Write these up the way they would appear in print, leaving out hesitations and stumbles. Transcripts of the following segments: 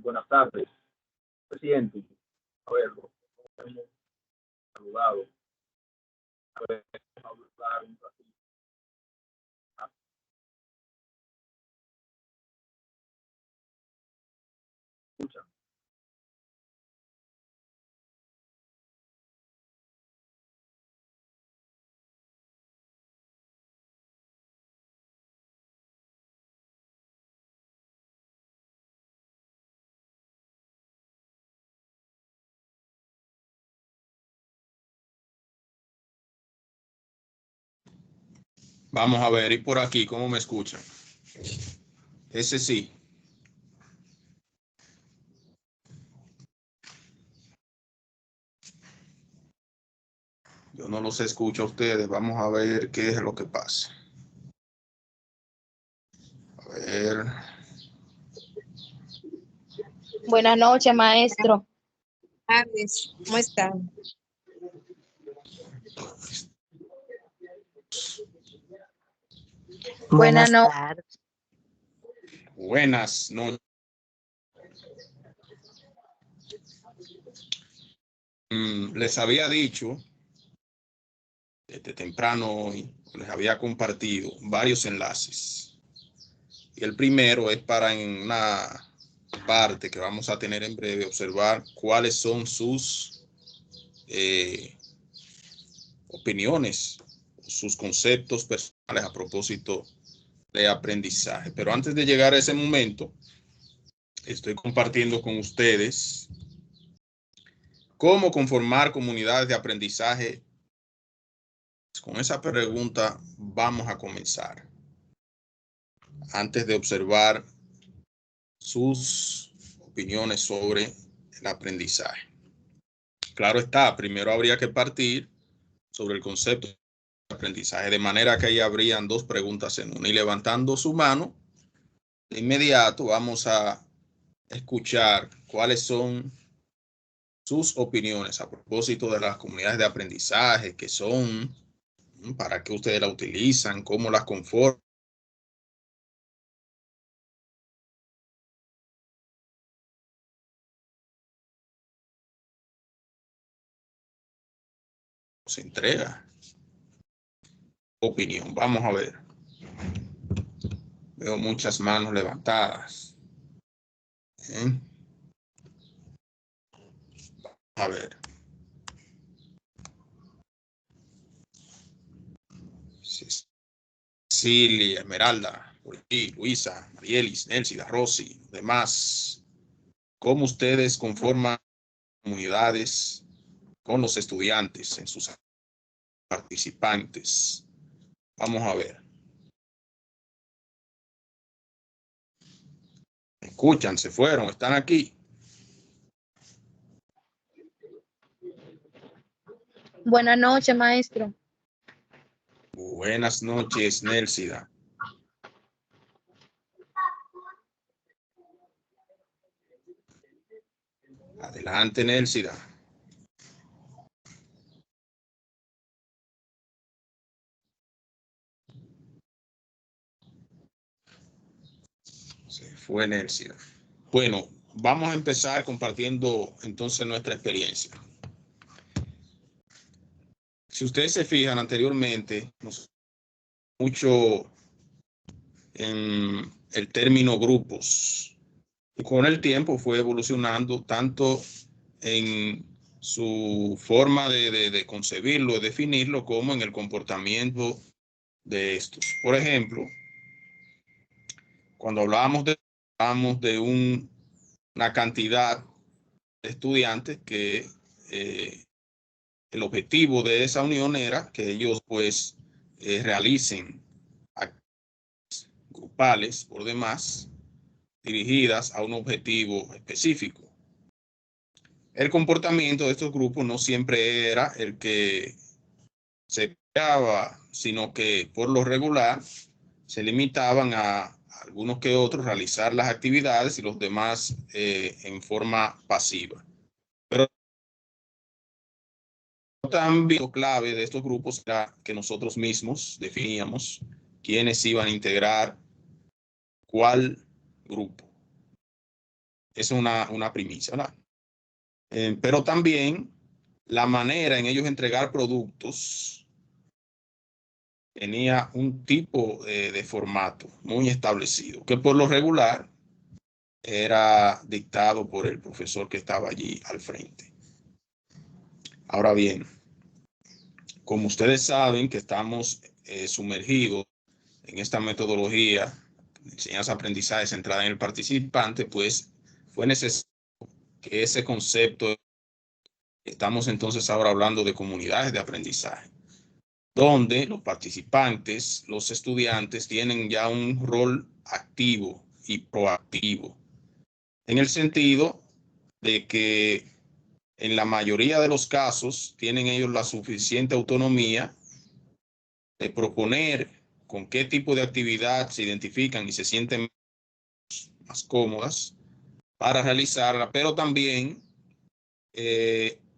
Buenas tardes, presidente. A ver, hemos saludado. A ver, vamos a hablar un ratito. Escucha. Vamos a ver, y por aquí, ¿cómo me escuchan? Ese sí. Yo no los escucho a ustedes. Vamos a ver qué es lo que pasa. A ver. Buenas noches, maestro. Buenas tardes, ¿cómo están? Buenas noches. tardes. Buenas noches. Les había dicho desde temprano, les había compartido varios enlaces. Y el primero es para en una parte que vamos a tener en breve, observar cuáles son sus opiniones, sus conceptos personales a propósito de aprendizaje. Pero antes de llegar a ese momento, estoy compartiendo con ustedes cómo conformar comunidades de aprendizaje. Con esa pregunta vamos a comenzar. Antes de observar sus opiniones sobre el aprendizaje. Claro está, primero habría que partir sobre el concepto de aprendizaje, de manera que ahí habrían dos preguntas en una. Y levantando su mano, de inmediato vamos a escuchar cuáles son sus opiniones a propósito de las comunidades de aprendizaje, qué son, para qué ustedes la utilizan, cómo las conforman. Se entrega opinión. Vamos a ver. Veo muchas manos levantadas. A ver. Cecilia, Esmeralda, por aquí, Luisa, Marielis, Nelsida, Rosy, demás. ¿Cómo ustedes conforman comunidades con los estudiantes en sus participantes? Vamos a ver. Escuchan, se fueron, están aquí. Buenas noches, maestro. Buenas noches, Nelsida. Adelante, Nelsida. Se fue Nelsida. Bueno, vamos a empezar compartiendo entonces nuestra experiencia. Si ustedes se fijan anteriormente, mucho en el término grupos. Y con el tiempo fue evolucionando tanto en su forma de concebirlo, de definirlo, como en el comportamiento de estos. Por ejemplo, cuando hablábamos de una cantidad de estudiantes que el objetivo de esa unión era que ellos pues realicen actividades grupales por demás dirigidas a un objetivo específico. El comportamiento de estos grupos no siempre era el que se esperaba, sino que por lo regular se limitaban a algunos que otros realizar las actividades y los demás en forma pasiva. Pero también clave de estos grupos era que nosotros mismos definíamos quiénes iban a integrar cuál grupo. es una primicia, ¿verdad? Pero también la manera en ellos entregar productos tenía un tipo de formato muy establecido, que por lo regular era dictado por el profesor que estaba allí al frente. Ahora bien, como ustedes saben que estamos sumergidos en esta metodología de enseñanza-aprendizaje centrada en el participante, pues fue necesario que ese concepto, estamos entonces ahora hablando de comunidades de aprendizaje, donde los participantes, los estudiantes, tienen ya un rol activo y proactivo, en el sentido de que en la mayoría de los casos tienen ellos la suficiente autonomía de proponer con qué tipo de actividad se identifican y se sienten más cómodas para realizarla, pero también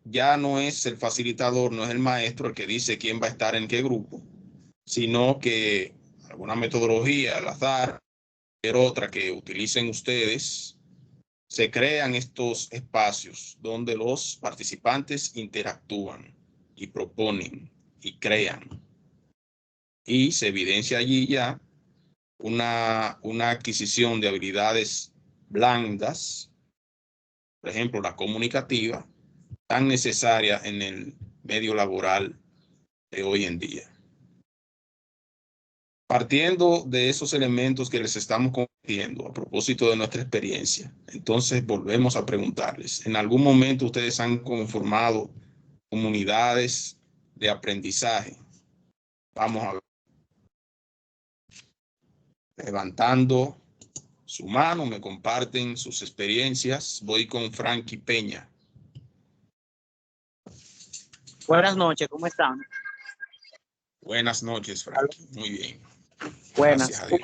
ya no es el facilitador, no es el maestro el que dice quién va a estar en qué grupo, sino que alguna metodología al azar, cualquier otra que utilicen ustedes, se crean estos espacios donde los participantes interactúan y proponen y crean. Y se evidencia allí ya una adquisición de habilidades blandas, por ejemplo, la comunicativa, tan necesaria en el medio laboral de hoy en día. Partiendo de esos elementos que les estamos compartiendo a propósito de nuestra experiencia, entonces volvemos a preguntarles, ¿en algún momento ustedes han conformado comunidades de aprendizaje? Vamos a ver. Levantando su mano, me comparten sus experiencias. Voy con Frankie Peña. Buenas noches, ¿cómo están? Buenas noches, Frankie. Muy bien. Buenas. Gracias a Dios.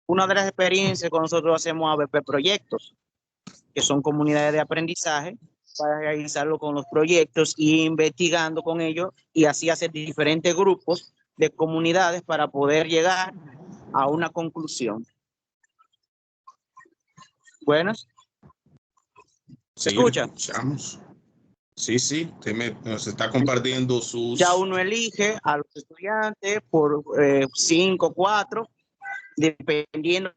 Una de las experiencias que nosotros hacemos ABP proyectos, que son comunidades de aprendizaje, para realizarlo con los proyectos y investigando con ellos y así hacer diferentes grupos de comunidades para poder llegar a una conclusión. Buenas. ¿Se escucha? Escuchamos. Sí, usted nos está compartiendo sus... Ya uno elige a los estudiantes por 5 o 4, dependiendo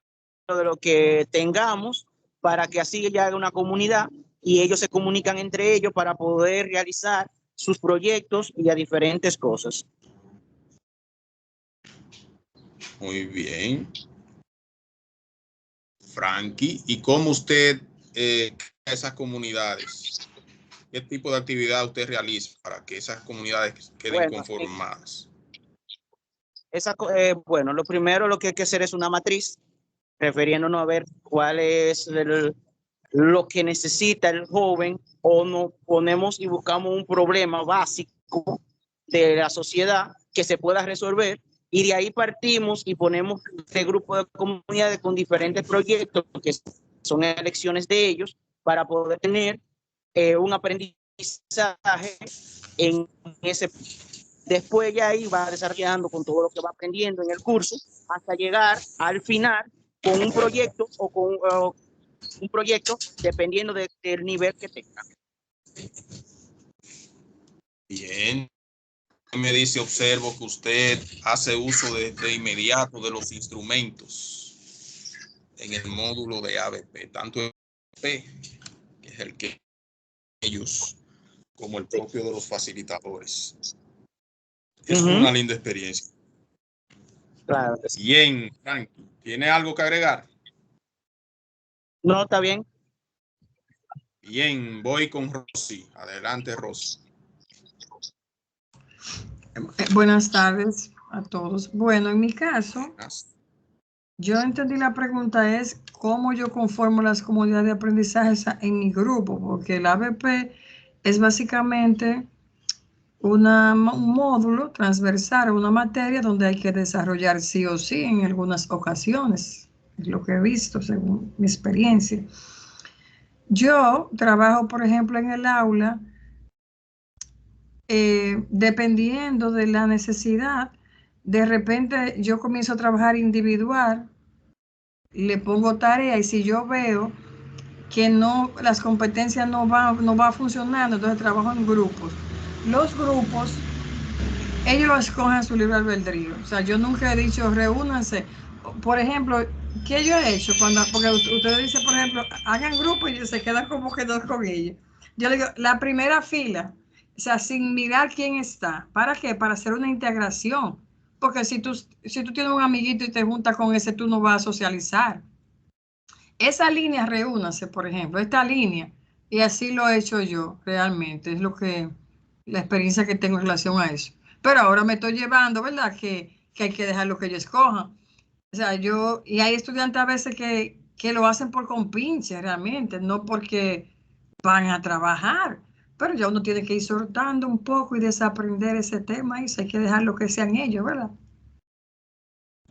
de lo que tengamos, para que así llegue una comunidad y ellos se comunican entre ellos para poder realizar sus proyectos y a diferentes cosas. Muy bien. Frankie, ¿y cómo usted crea esas comunidades? ¿Qué tipo de actividad usted realiza para que esas comunidades queden conformadas? Bueno, lo primero lo que hay que hacer es una matriz, refiriéndonos a ver cuál es lo que necesita el joven, o nos ponemos y buscamos un problema básico de la sociedad que se pueda resolver, y de ahí partimos y ponemos este grupo de comunidades con diferentes proyectos que son elecciones de ellos para poder tener un aprendizaje en ese. Después ya ahí va desarrollando con todo lo que va aprendiendo en el curso hasta llegar al final con un proyecto o con un proyecto dependiendo del nivel que tenga. Bien. Me dice, observo que usted hace uso de inmediato de los instrumentos en el módulo de ABP, tanto el ABP, que es el que ellos, como el propio de los facilitadores. Es una linda experiencia. Claro. Bien, Frankie, ¿tiene algo que agregar? No, está bien. Bien, voy con Rosy. Adelante, Rosy. Buenas tardes a todos. Bueno, en mi caso, yo entendí la pregunta es cómo yo conformo las comunidades de aprendizaje en mi grupo, porque el ABP es básicamente un módulo transversal, una materia donde hay que desarrollar sí o sí en algunas ocasiones, es lo que he visto según mi experiencia. Yo trabajo, por ejemplo, en el aula, dependiendo de la necesidad, de repente yo comienzo a trabajar individual, le pongo tarea y si yo veo que no, las competencias no va funcionando, entonces trabajo en grupos. Los grupos, ellos escogen su libre albedrío. O sea, yo nunca he dicho reúnanse. Por ejemplo, ¿qué yo he hecho? Porque ustedes dicen, por ejemplo, hagan grupo y se quedan como que dos con ellos. Yo le digo, la primera fila, o sea, sin mirar quién está. ¿Para qué? Para hacer una integración. Porque si tú tienes un amiguito y te juntas con ese, tú no vas a socializar. Esa línea, reúnanse, por ejemplo, esta línea, y así lo he hecho yo realmente, es la experiencia que tengo en relación a eso. Pero ahora me estoy llevando, ¿verdad? Que hay que dejar lo que ellos escojan. O sea, y hay estudiantes a veces que lo hacen por compinche realmente, no porque van a trabajar. Pero ya uno tiene que ir soltando un poco y desaprender ese tema y eso hay que dejar lo que sean ellos, ¿verdad?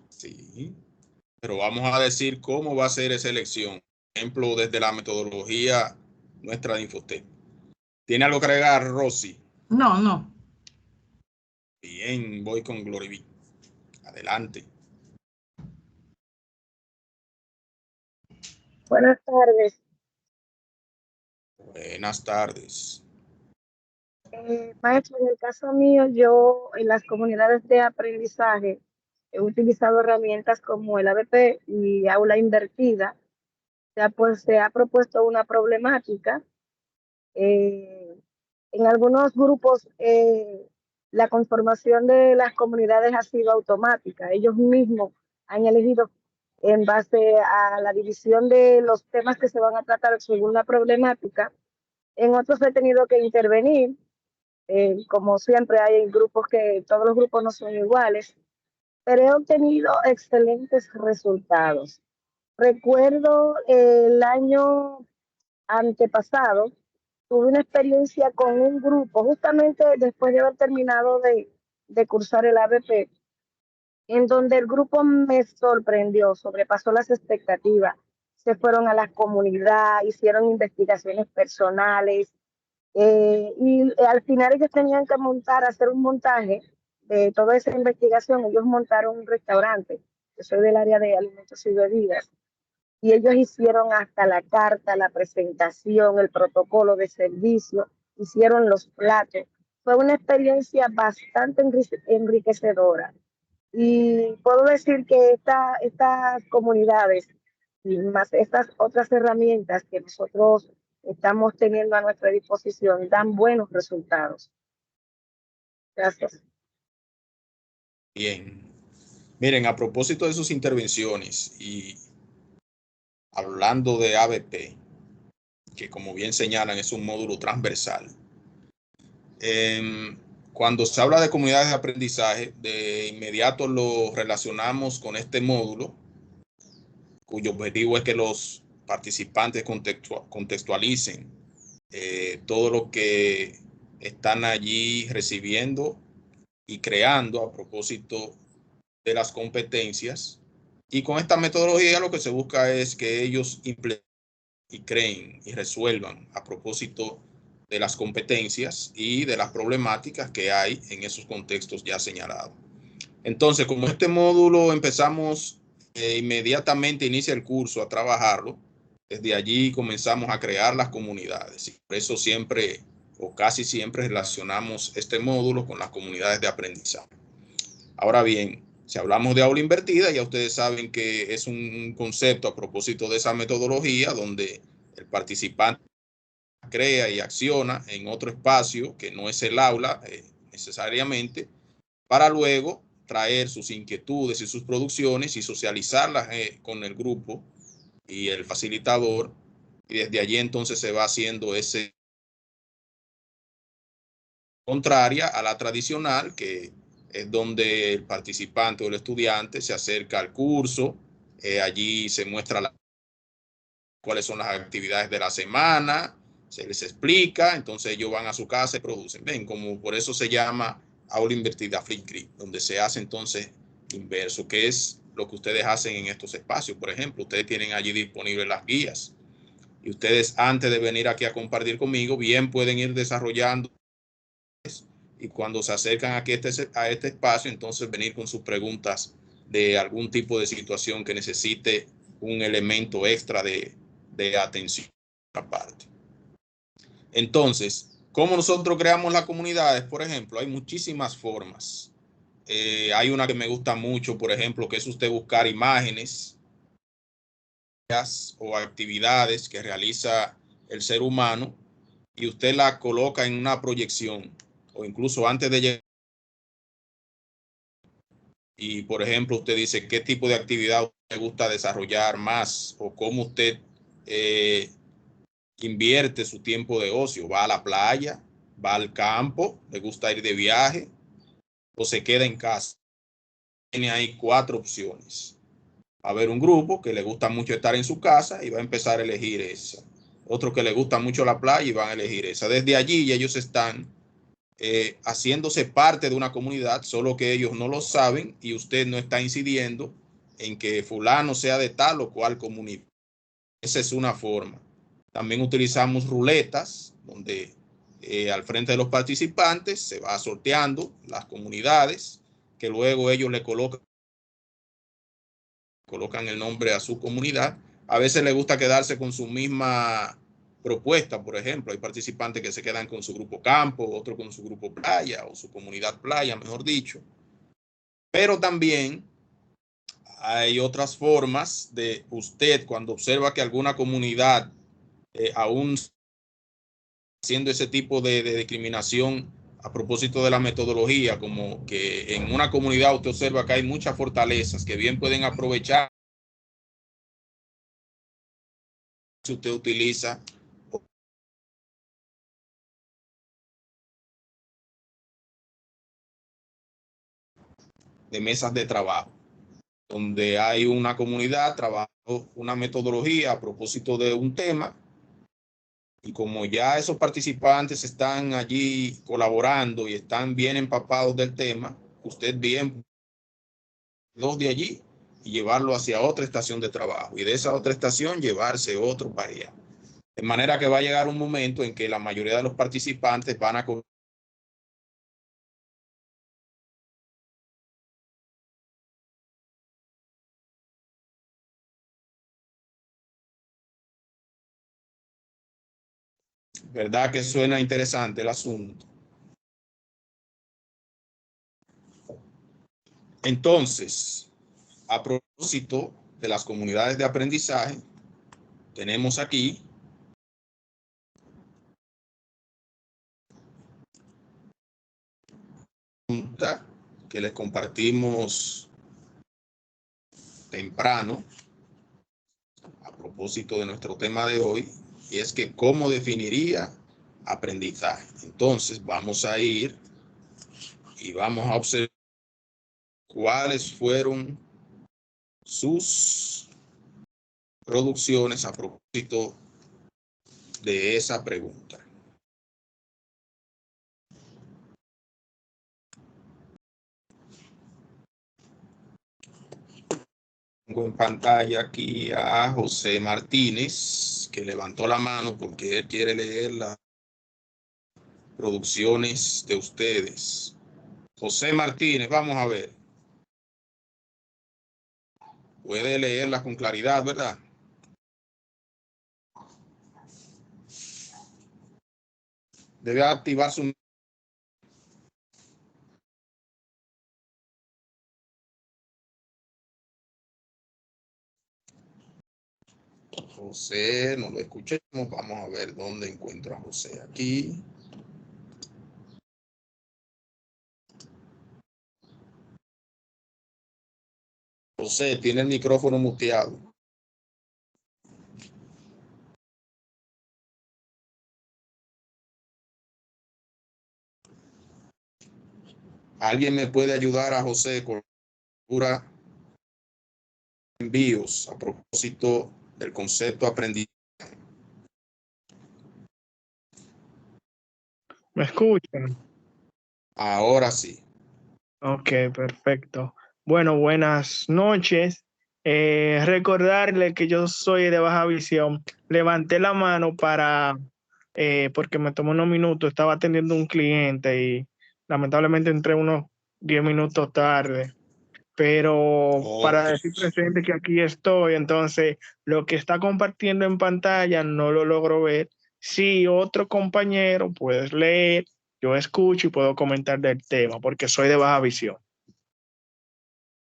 Sí, pero vamos a decir cómo va a ser esa elección. Por ejemplo, desde la metodología nuestra de Infotep. ¿Tiene algo que agregar, Rosy? No, no. Bien, voy con Glory. Adelante. Buenas tardes. Buenas tardes. Maestro, en el caso mío, yo en las comunidades de aprendizaje he utilizado herramientas como el ABP y aula invertida. Se ha propuesto una problemática. En algunos grupos la conformación de las comunidades ha sido automática. Ellos mismos han elegido en base a la división de los temas que se van a tratar según la problemática. En otros he tenido que intervenir. Como siempre hay grupos que todos los grupos no son iguales, pero he obtenido excelentes resultados. Recuerdo el año antepasado, tuve una experiencia con un grupo, justamente después de haber terminado de cursar el ABP, en donde el grupo me sorprendió, sobrepasó las expectativas. Se fueron a la comunidad, hicieron investigaciones personales, y al final ellos tenían que hacer un montaje de toda esa investigación. Ellos montaron un restaurante. Yo soy del área de alimentos y bebidas. Y ellos hicieron hasta la carta, la presentación, el protocolo de servicio, hicieron los platos. Fue una experiencia bastante enriquecedora. Y puedo decir que estas comunidades y más estas otras herramientas que nosotros estamos teniendo a nuestra disposición dan buenos resultados. Gracias. Bien. Miren, a propósito de sus intervenciones y hablando de ABP, que como bien señalan es un módulo transversal. Cuando se habla de comunidades de aprendizaje, de inmediato lo relacionamos con este módulo, cuyo objetivo es que los participantes contextualicen todo lo que están allí recibiendo y creando a propósito de las competencias. Y con esta metodología lo que se busca es que ellos implementen y creen y resuelvan a propósito de las competencias y de las problemáticas que hay en esos contextos ya señalados. Entonces, como este módulo empezamos inmediatamente, inicia el curso a trabajarlo, desde allí comenzamos a crear las comunidades. Y por eso siempre o casi siempre relacionamos este módulo con las comunidades de aprendizaje. Ahora bien, si hablamos de aula invertida, ya ustedes saben que es un concepto a propósito de esa metodología donde el participante crea y acciona en otro espacio que no es el aula necesariamente, para luego traer sus inquietudes y sus producciones y socializarlas con el grupo y el facilitador, y desde allí entonces se va haciendo ese contraria a la tradicional, que es donde el participante o el estudiante se acerca al curso, allí se muestra cuáles son las actividades de la semana, se les explica, entonces ellos van a su casa y producen. Ven, como por eso se llama aula invertida Flipgrid, donde se hace entonces inverso, que es lo que ustedes hacen en estos espacios. Por ejemplo, ustedes tienen allí disponibles las guías y ustedes antes de venir aquí a compartir conmigo, bien pueden ir desarrollando y cuando se acercan aquí a este espacio, entonces venir con sus preguntas de algún tipo de situación que necesite un elemento extra de atención. parte. Entonces, ¿cómo nosotros creamos las comunidades? Por ejemplo, hay muchísimas formas. Hay una que me gusta mucho, por ejemplo, que es usted buscar imágenes o actividades que realiza el ser humano y usted la coloca en una proyección o incluso antes de llegar. Y, por ejemplo, usted dice qué tipo de actividad le gusta desarrollar más o cómo usted invierte su tiempo de ocio. ¿Va a la playa? ¿Va al campo? ¿Le gusta ir de viaje? ¿O se queda en casa? Tiene ahí 4 opciones. Va a haber un grupo que le gusta mucho estar en su casa y va a empezar a elegir esa. Otro que le gusta mucho la playa y van a elegir esa. Desde allí ellos están haciéndose parte de una comunidad, solo que ellos no lo saben y usted no está incidiendo en que fulano sea de tal o cual comunidad. Esa es una forma. También utilizamos ruletas, donde al frente de los participantes se va sorteando las comunidades, que luego ellos le colocan el nombre a su comunidad. A veces les gusta quedarse con su misma propuesta, por ejemplo. Hay participantes que se quedan con su grupo campo, otro con su grupo playa o su comunidad playa, mejor dicho. Pero también hay otras formas de usted, cuando observa que alguna comunidad aún haciendo ese tipo de discriminación a propósito de la metodología, como que en una comunidad usted observa que hay muchas fortalezas que bien pueden aprovechar si usted utiliza de mesas de trabajo, donde hay una comunidad trabajando una metodología a propósito de un tema, y como ya esos participantes están allí colaborando y están bien empapados del tema, usted bien los de allí y llevarlo hacia otra estación de trabajo y de esa otra estación llevarse otro para allá. De manera que va a llegar un momento en que la mayoría de los participantes van a ¿verdad que suena interesante el asunto? Entonces, a propósito de las comunidades de aprendizaje, tenemos aquí que les compartimos temprano a propósito de nuestro tema de hoy, y es que ¿cómo definiría aprendizaje? Entonces vamos a ir y vamos a observar cuáles fueron sus producciones a propósito de esa pregunta. Tengo en pantalla aquí a José Martínez, que levantó la mano porque él quiere leer las producciones de ustedes. José Martínez, vamos a ver. Puede leerlas con claridad, ¿verdad? Debe activar su... José, no lo escuchemos. Vamos a ver dónde encuentro a José. Aquí. José, tiene el micrófono muteado. ¿Alguien me puede ayudar a José con envíos a propósito del concepto aprendizaje? ¿Me escuchan? Ahora sí. Ok, perfecto. Bueno, buenas noches. Recordarle que yo soy de baja visión. Levanté la mano porque me tomó unos minutos, estaba atendiendo a un cliente y lamentablemente entré unos 10 minutos tarde. pero para decir presente que aquí estoy, entonces lo que está compartiendo en pantalla no lo logro ver. Si otro compañero puedes leer, yo escucho y puedo comentar del tema, porque soy de baja visión.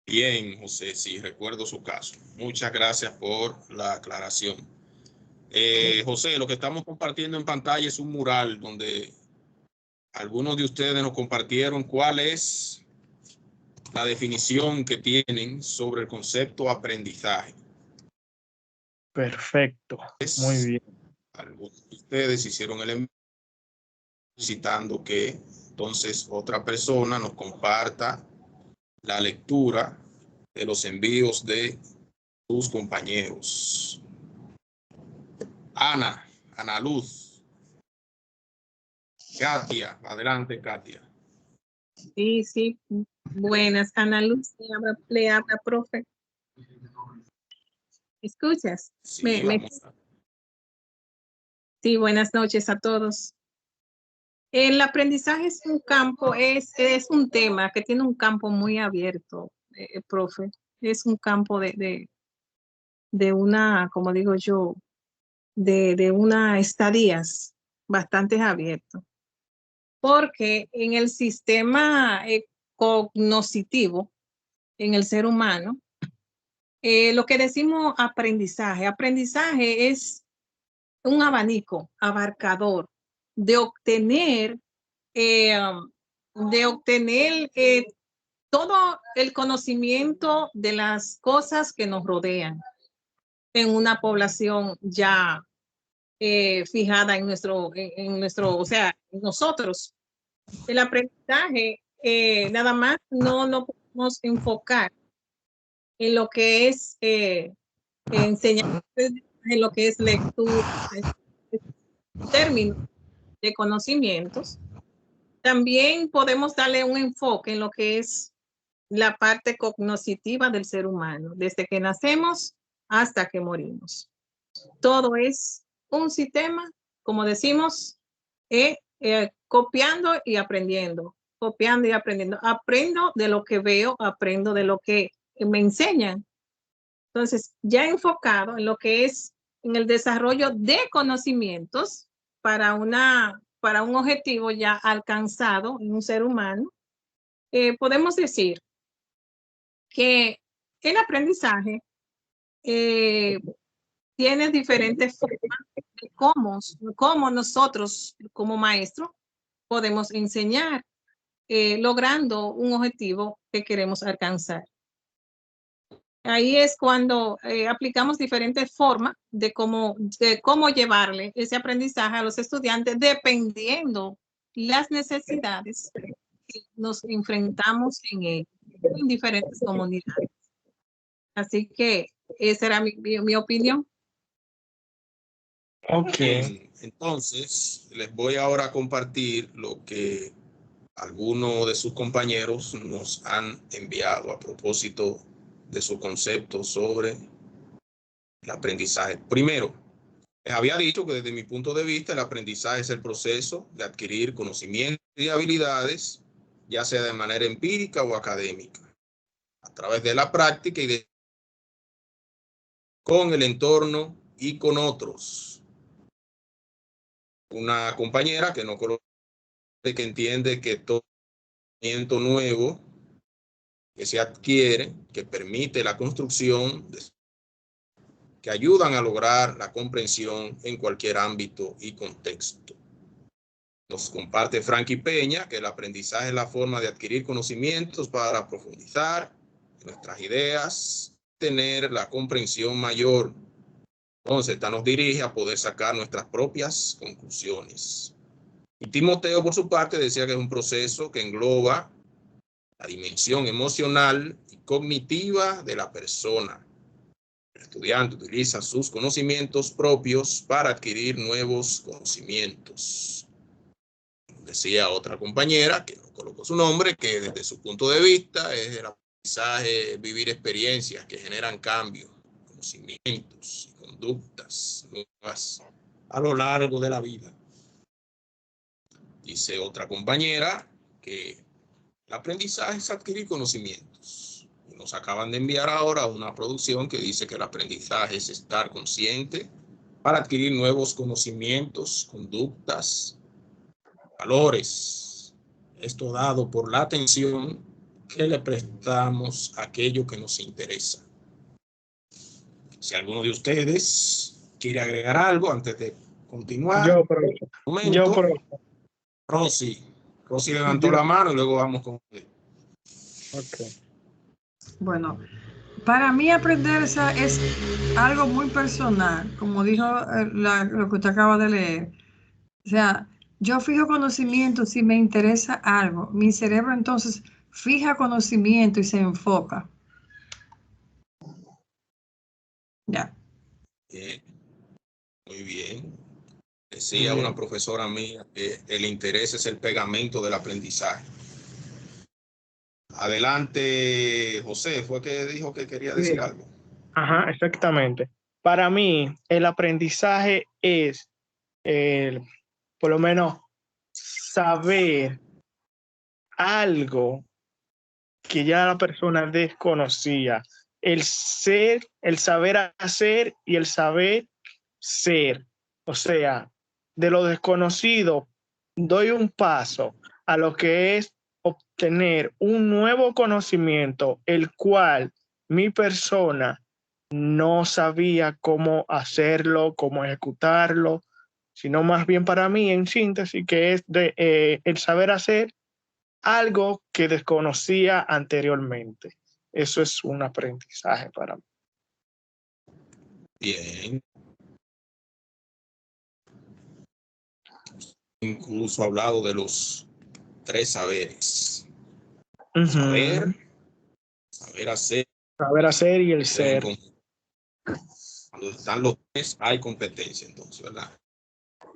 Bien, José, sí, recuerdo su caso. Muchas gracias por la aclaración. José, lo que estamos compartiendo en pantalla es un mural donde algunos de ustedes nos compartieron cuál es la definición que tienen sobre el concepto aprendizaje. Perfecto, muy bien. Algunos de ustedes hicieron el envío citando que entonces otra persona nos comparta la lectura de los envíos de sus compañeros. Ana Luz. Katia, adelante, Katia. Sí, sí. Buenas, Ana Luz, le habla, profe. ¿Escuchas? Sí, vamos a... Sí, buenas noches a todos. El aprendizaje es un campo, es un tema que tiene un campo muy abierto, profe. Es un campo de una, como digo yo, de una estadías bastante abierto. Porque en el sistema cognoscitivo, en el ser humano, lo que decimos aprendizaje es un abanico abarcador de obtener todo el conocimiento de las cosas que nos rodean en una población ya fijada en nuestro, o sea, nosotros. El aprendizaje nada más no podemos enfocar en lo que es enseñar, en lo que es lectura, términos de conocimientos. También podemos darle un enfoque en lo que es la parte cognoscitiva del ser humano, desde que nacemos hasta que morimos. Todo es un sistema, como decimos, copiando y aprendiendo, copiando y aprendiendo. Aprendo de lo que veo, aprendo de lo que me enseñan. Entonces, ya enfocado en lo que es en el desarrollo de conocimientos para un objetivo ya alcanzado en un ser humano, podemos decir que el aprendizaje tiene diferentes formas de cómo nosotros como maestros podemos enseñar, logrando un objetivo que queremos alcanzar. Ahí es cuando aplicamos diferentes formas de cómo llevarle ese aprendizaje a los estudiantes dependiendo las necesidades que nos enfrentamos en diferentes comunidades. Así que esa era mi opinión. Ok. Entonces, les voy ahora a compartir lo que algunos de sus compañeros nos han enviado a propósito de su concepto sobre el aprendizaje. Primero, les había dicho que desde mi punto de vista el aprendizaje es el proceso de adquirir conocimientos y habilidades, ya sea de manera empírica o académica, a través de la práctica y con el entorno y con otros. Una compañera que no conoce, que entiende que todo conocimiento nuevo que se adquiere, que permite la construcción, que ayudan a lograr la comprensión en cualquier ámbito y contexto. Nos comparte Frankie Peña que el aprendizaje es la forma de adquirir conocimientos para profundizar en nuestras ideas, tener la comprensión mayor. Entonces, esta nos dirige a poder sacar nuestras propias conclusiones. Y Timoteo, por su parte, decía que es un proceso que engloba la dimensión emocional y cognitiva de la persona. El estudiante utiliza sus conocimientos propios para adquirir nuevos conocimientos. Decía otra compañera, que no colocó su nombre, que desde su punto de vista es el aprendizaje, vivir experiencias que generan cambios, conocimientos y conductas nuevas a lo largo de la vida. Dice otra compañera que el aprendizaje es adquirir conocimientos Nos acaban de enviar ahora una producción que dice que el aprendizaje es estar consciente para adquirir nuevos conocimientos, conductas, valores. Esto dado por la atención que le prestamos a aquello que nos interesa. Si alguno de ustedes quiere agregar algo antes de continuar. Yo, profesor. Un momento. Yo, profesor. Rosy levantó la mano y luego vamos con usted. Okay. Bueno, para mí aprender es algo muy personal, como dijo lo que usted acaba de leer. O sea, yo fijo conocimiento si me interesa algo. Mi cerebro entonces fija conocimiento y se enfoca. Ya. Bien. Muy bien. Decía una profesora mía que el interés es el pegamento del aprendizaje. Adelante, José, fue que dijo que quería decir algo. Ajá, exactamente. Para mí, el aprendizaje es, por lo menos, saber algo que ya la persona desconocía. El saber hacer y el saber ser. O sea, de lo desconocido, doy un paso a lo que es obtener un nuevo conocimiento, el cual mi persona no sabía cómo hacerlo, cómo ejecutarlo, sino más bien para mí, en síntesis, que es el saber hacer algo que desconocía anteriormente. Eso es un aprendizaje para mí. Bien. Incluso ha hablado de los 3 saberes. Saber hacer. Saber hacer y el ser. Cuando están los 3 hay competencia, entonces, ¿verdad?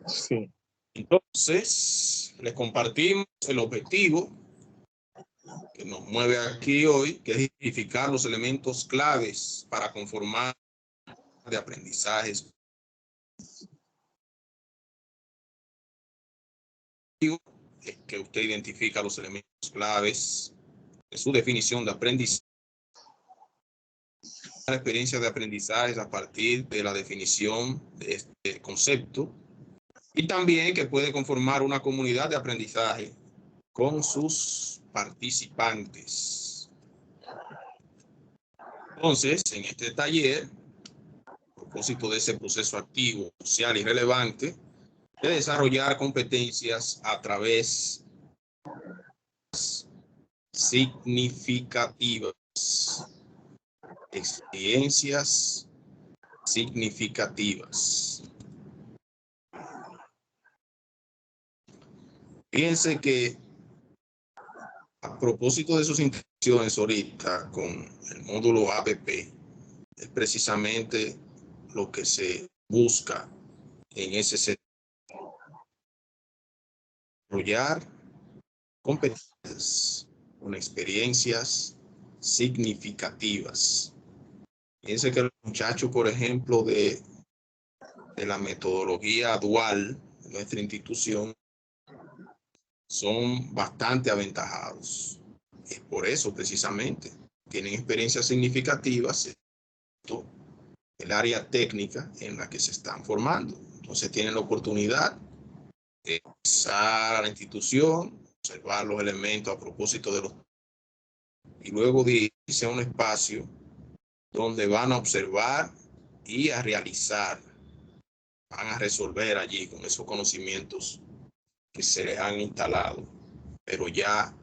Sí. Entonces, les compartimos el objetivo que nos mueve aquí hoy, que es identificar los elementos claves para conformar de aprendizajes. Es que usted identifica los elementos claves de su definición de aprendizaje. La experiencia de aprendizaje a partir de la definición de este concepto y también que puede conformar una comunidad de aprendizaje con sus participantes. Entonces, en este taller, a propósito de ese proceso activo, social y relevante, de desarrollar competencias a través significativas, experiencias significativas. Fíjense que a propósito de sus intenciones ahorita con el módulo APP, es precisamente lo que se busca en ese sector. Desarrollar competencias con experiencias significativas. Fíjense que los muchachos, por ejemplo, de la metodología dual de nuestra institución, son bastante aventajados. Es por eso, precisamente, tienen experiencias significativas en el área técnica en la que se están formando. Entonces tienen la oportunidad de ingresar a la institución, observar los elementos a propósito de los... y luego dirigirse a un espacio donde van a observar y a realizar, van a resolver allí con esos conocimientos que se les han instalado, pero ya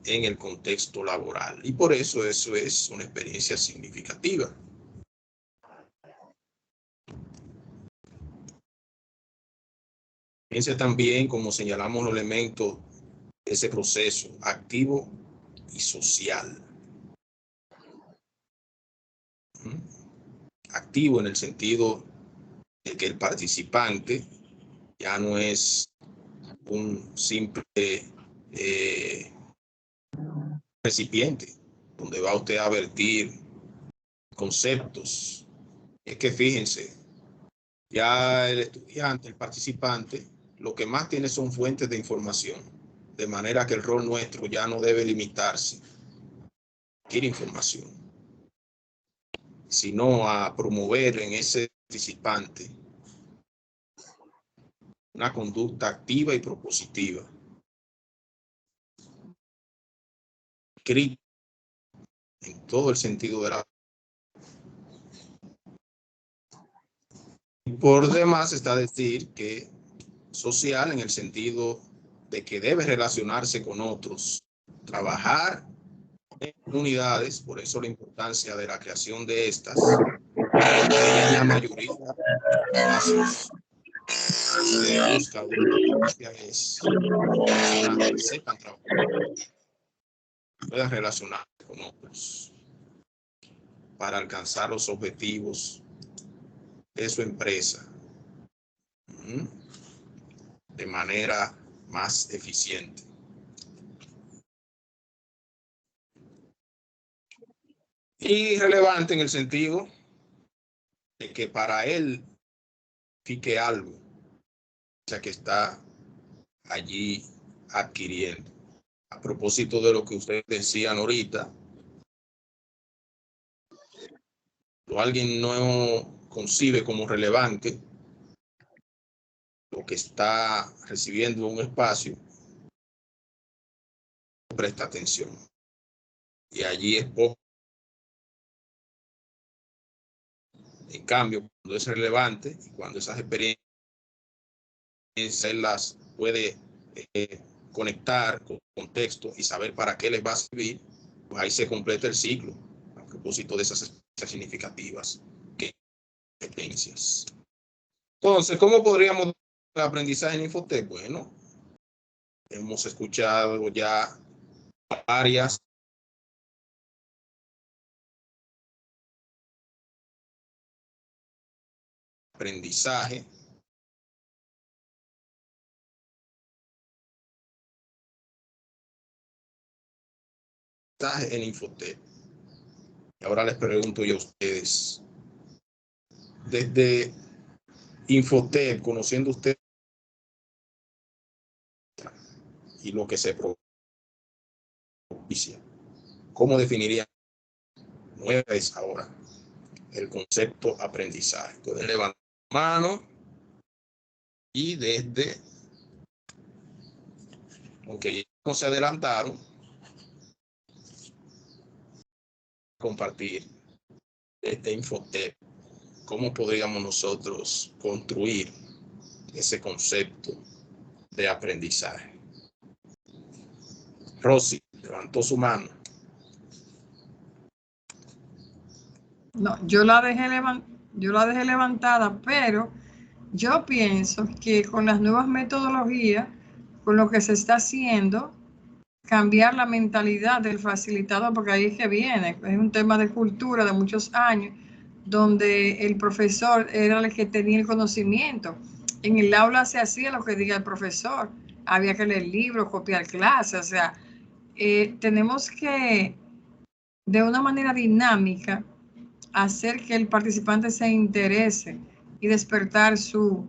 en el contexto laboral. Y por eso es una experiencia significativa. Fíjense también, como señalamos los elementos de ese proceso activo y social. Activo en el sentido de que el participante ya no es un simple recipiente donde va usted a vertir conceptos. Es que fíjense, ya el estudiante, el participante, lo que más tiene son fuentes de información, de manera que el rol nuestro ya no debe limitarse a adquirir información, sino a promover en ese participante una conducta activa y propositiva, crítica en todo el sentido de la. Por demás está decir que social en el sentido de que debe relacionarse con otros, trabajar en unidades, por eso la importancia de la creación de estas, en la mayoría se busca es personas que sepan trabajar, puedan relacionarse con otros para alcanzar los objetivos de su empresa de manera más eficiente. Y relevante en el sentido de que para él fique algo, o sea, que está allí adquiriendo. A propósito de lo que ustedes decían ahorita, o alguien no concibe como relevante lo que está recibiendo un espacio, presta atención. Y allí es poco. En cambio, cuando es relevante y cuando esas experiencias las puede conectar con contexto y saber para qué les va a servir, pues ahí se completa el ciclo a propósito de esas experiencias significativas que experiencias. Entonces, ¿cómo podríamos el aprendizaje en Infotep? Bueno, hemos escuchado ya varias aprendizaje en Infotep. Y ahora les pregunto yo a ustedes, desde Infotep, conociendo ustedes y lo que se propicia, ¿cómo definirían nuevas ahora el concepto aprendizaje? Pueden levantar la mano y desde, aunque no se adelantaron, compartir este Infotep, cómo podríamos nosotros construir ese concepto de aprendizaje. Rosy levantó su mano. No, yo la dejé levantada, pero yo pienso que con las nuevas metodologías, con lo que se está haciendo, cambiar la mentalidad del facilitador, porque ahí es que viene, es un tema de cultura de muchos años, donde el profesor era el que tenía el conocimiento. En el aula se hacía lo que diga el profesor, había que leer libros, copiar clases, o sea, tenemos que, de una manera dinámica, hacer que el participante se interese y despertar su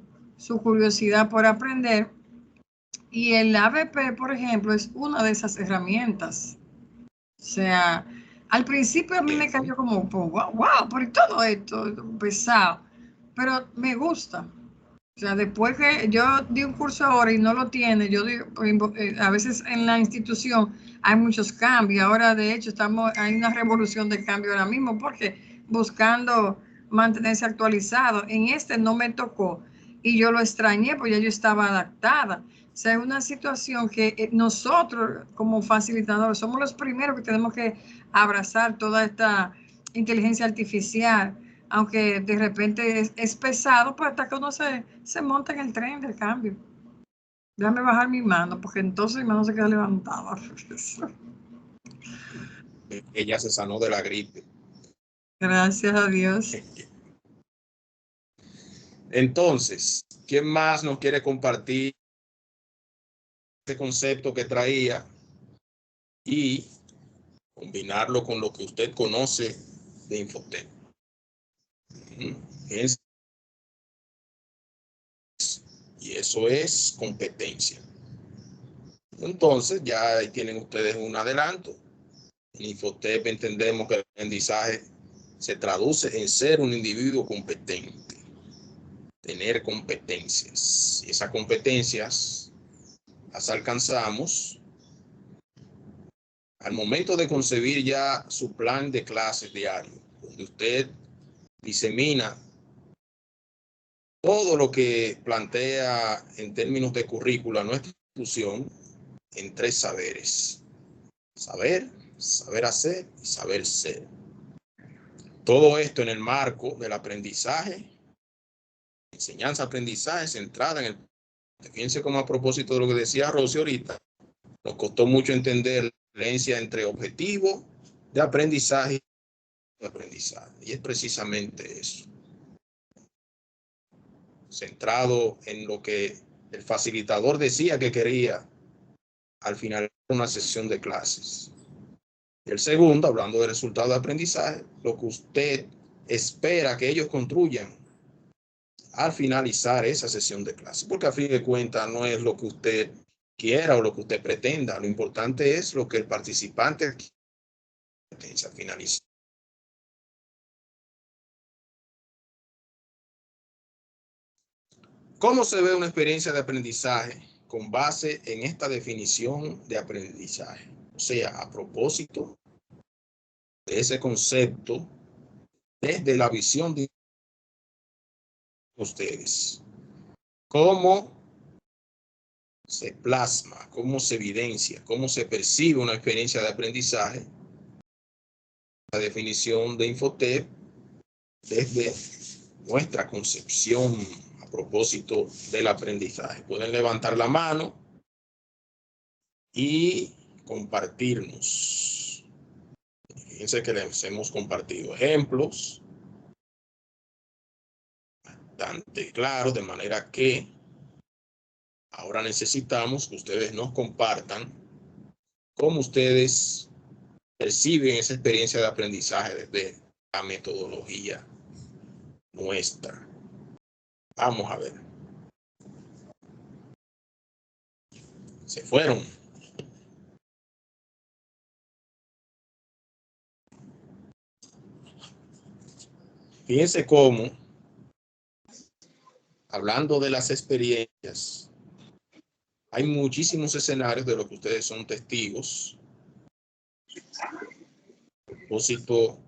curiosidad por aprender. Y el ABP, por ejemplo, es una de esas herramientas. O sea, al principio a mí me cayó como, wow, por todo esto, pesado, pero me gusta. O sea, después que yo di un curso ahora y no lo tiene, yo digo, a veces en la institución hay muchos cambios. Ahora, de hecho, hay una revolución de cambio ahora mismo, porque buscando mantenerse actualizado. En este no me tocó y yo lo extrañé porque ya yo estaba adaptada. O sea, es una situación que nosotros como facilitadores somos los primeros que tenemos que abrazar toda esta inteligencia artificial, aunque de repente es pesado, pues hasta que uno se monta en el tren del cambio. Déjame bajar mi mano, porque entonces mi mano se queda levantada. Ella se sanó de la gripe. Gracias a Dios. Entonces, ¿quién más nos quiere compartir este concepto que traía y combinarlo con lo que usted conoce de Infotep? Y eso es competencia. Entonces, ya ahí tienen ustedes un adelanto. En Infotep entendemos que el aprendizaje se traduce en ser un individuo competente, tener competencias. Y esas competencias las alcanzamos al momento de concebir ya su plan de clases diario, donde usted disemina todo lo que plantea en términos de currícula nuestra institución en 3 saberes: saber, saber hacer y saber ser. Todo esto en el marco del aprendizaje, enseñanza-aprendizaje centrada en el... Fíjense cómo, a propósito de lo que decía Rosy ahorita, nos costó mucho entender la diferencia entre objetivo de aprendizaje y de aprendizaje. Y es precisamente eso. Centrado en lo que el facilitador decía que quería al final de una sesión de clases. Y el segundo, hablando de resultados de aprendizaje, lo que usted espera que ellos construyan al finalizar esa sesión de clases. Porque a fin de cuentas no es lo que usted quiera o lo que usted pretenda. Lo importante es lo que el participante finaliza. ¿Cómo se ve una experiencia de aprendizaje con base en esta definición de aprendizaje? O sea, a propósito de ese concepto, desde la visión de ustedes, ¿cómo se plasma, cómo se evidencia, cómo se percibe una experiencia de aprendizaje? La definición de Infotep desde nuestra concepción a propósito del aprendizaje. Pueden levantar la mano y compartirnos. Fíjense que les hemos compartido ejemplos bastante claros, de manera que ahora necesitamos que ustedes nos compartan cómo ustedes perciben esa experiencia de aprendizaje desde la metodología nuestra. Vamos a ver. Se fueron. Fíjense cómo, hablando de las experiencias, hay muchísimos escenarios de lo que ustedes son testigos. A propósito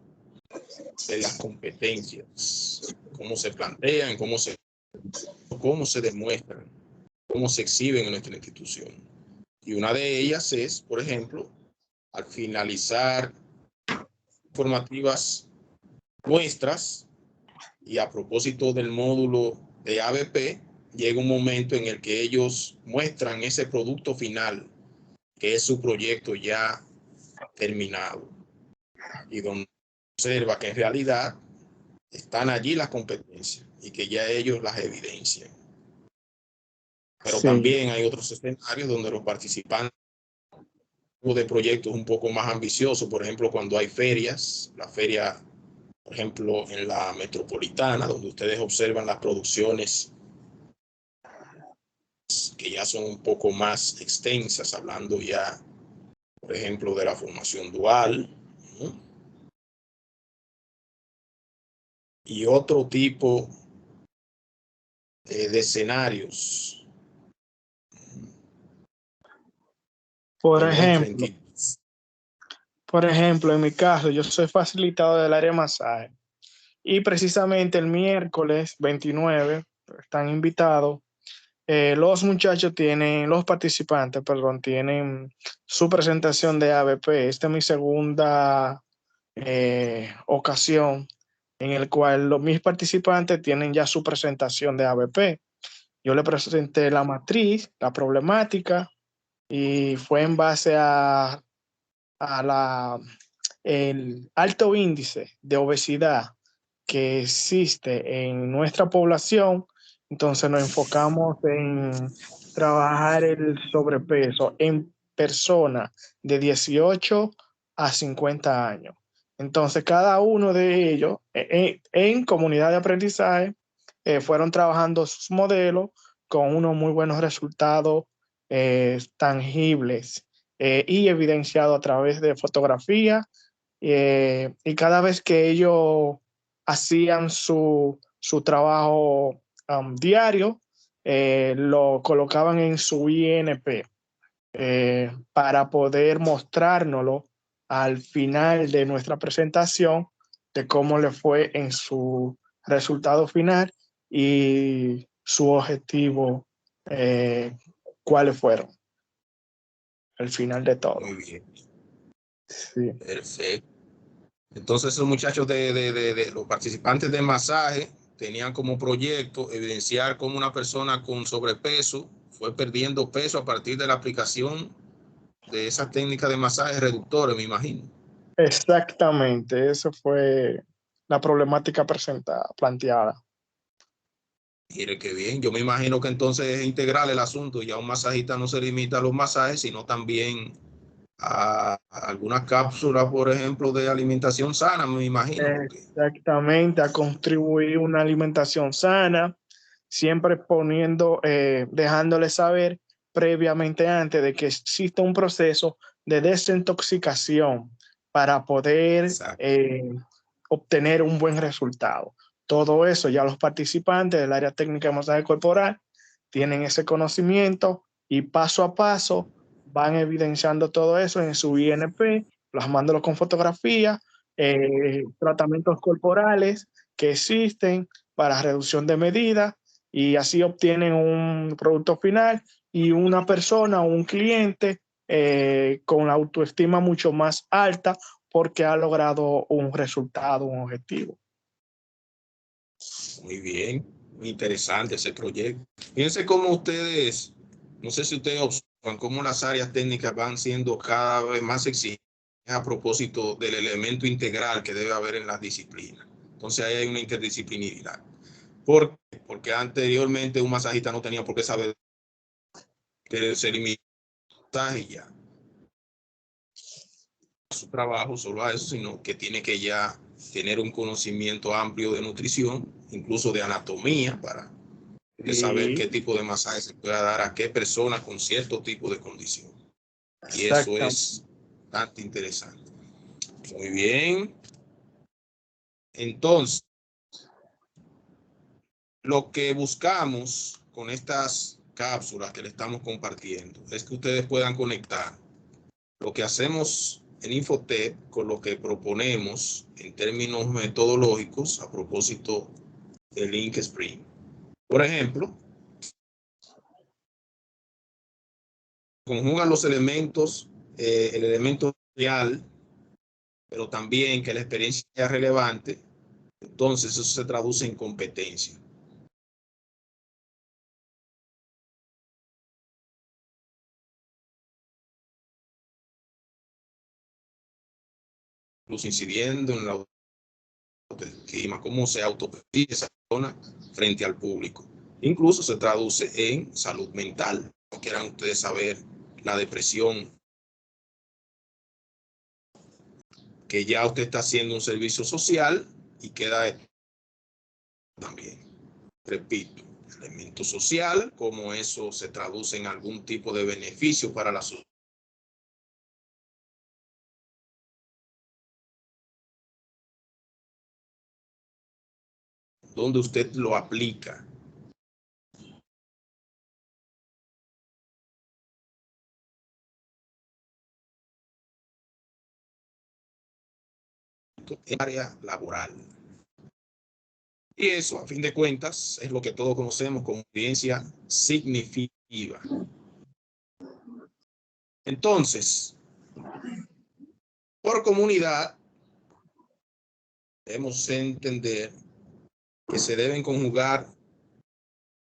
de las competencias, cómo se plantean, cómo se demuestran, cómo se exhiben en nuestra institución. Y una de ellas es, por ejemplo, al finalizar formativas nuestras, y a propósito del módulo de ABP, llega un momento en el que ellos muestran ese producto final, que es su proyecto ya terminado, y donde observa que en realidad están allí las competencias y que ya ellos las evidencian. Pero Sí. También hay otros escenarios donde los participantes de proyectos un poco más ambiciosos, por ejemplo, cuando hay ferias, la feria, por ejemplo, en la metropolitana, donde ustedes observan las producciones que ya son un poco más extensas, hablando ya, por ejemplo, de la formación dual, ¿no? Y otro tipo de escenarios. Por de nuestra ejemplo, entidad. en mi caso, yo soy facilitador del área de masaje y precisamente el miércoles 29 están invitados. Los participantes, perdón, tienen su presentación de ABP. Esta es mi segunda ocasión en el cual mis participantes tienen ya su presentación de ABP. Yo le presenté la matriz, la problemática, y fue en base a el alto índice de obesidad que existe en nuestra población. Entonces nos enfocamos en trabajar el sobrepeso en personas de 18 a 50 años. Entonces cada uno de ellos en comunidad de aprendizaje fueron trabajando sus modelos con unos muy buenos resultados tangibles y evidenciado a través de fotografía y cada vez que ellos hacían su trabajo diario, lo colocaban en su INP para poder mostrárnoslo al final de nuestra presentación de cómo le fue en su resultado final y su objetivo, cuáles fueron al final de todo. Muy bien. Sí. Perfecto. Entonces, esos muchachos de los participantes de masaje tenían como proyecto evidenciar cómo una persona con sobrepeso fue perdiendo peso a partir de la aplicación de esa técnica de masaje reductores, me imagino. Exactamente, eso fue la problemática planteada. Mire qué bien. Yo me imagino que entonces es integral el asunto. Ya un masajista no se limita a los masajes, sino también a algunas cápsulas, por ejemplo, de alimentación sana, me imagino. Exactamente, a contribuir una alimentación sana, siempre poniendo, dejándole saber previamente antes de que existe un proceso de desintoxicación para poder obtener un buen resultado. Todo eso ya los participantes del área técnica de masaje corporal tienen ese conocimiento y paso a paso van evidenciando todo eso en su INP, plasmándolo con fotografía, tratamientos corporales que existen para reducción de medidas y así obtienen un producto final y una persona o un cliente con la autoestima mucho más alta porque ha logrado un resultado, un objetivo. Muy bien, muy interesante ese proyecto. Fíjense cómo ustedes, no sé si ustedes observan cómo las áreas técnicas van siendo cada vez más exigentes a propósito del elemento integral que debe haber en las disciplinas. Entonces ahí hay una interdisciplinaridad. ¿Por qué? Porque anteriormente un masajista no tenía por qué saber que se limita y ya su trabajo solo a eso, sino que tiene que ya tener un conocimiento amplio de nutrición, incluso de anatomía, para saber qué tipo de masaje se puede dar a qué persona con cierto tipo de condición. Y eso es bastante interesante. Muy bien. Entonces, lo que buscamos con estas cápsulas que le estamos compartiendo es que ustedes puedan conectar lo que hacemos en Infotep con lo que proponemos en términos metodológicos a propósito del Link Spring. Por ejemplo, conjugan los elementos, el elemento real, pero también que la experiencia sea relevante, entonces eso se traduce en competencia. Incluso incidiendo en la autoestima, cómo se autopercibe esa persona frente al público. Incluso se traduce en salud mental. No quieran ustedes saber la depresión, que ya usted está haciendo un servicio social y queda también, repito, elemento social, cómo eso se traduce en algún tipo de beneficio para la sociedad. Donde usted lo aplica. En área laboral. Y eso, a fin de cuentas, es lo que todos conocemos como experiencia significativa. Entonces, por comunidad, debemos entender que se deben conjugar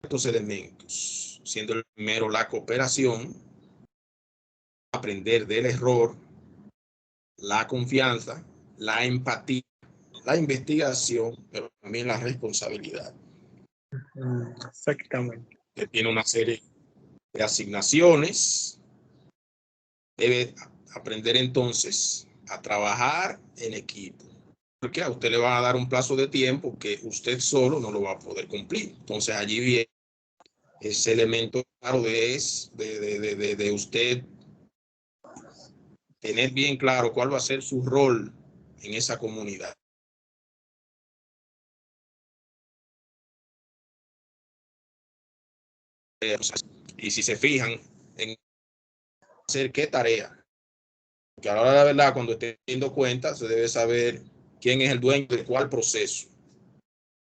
estos elementos, siendo el primero la cooperación, aprender del error, la confianza, la empatía, la investigación, pero también la responsabilidad. Exactamente. Que tiene una serie de asignaciones. Debe aprender entonces a trabajar en equipo. Porque a usted le van a dar un plazo de tiempo que usted solo no lo va a poder cumplir. Entonces allí viene ese elemento claro de usted tener bien claro cuál va a ser su rol en esa comunidad. Y si se fijan en hacer qué tarea, porque a la hora de la verdad, cuando esté teniendo cuenta, se debe saber quién es el dueño de cuál proceso.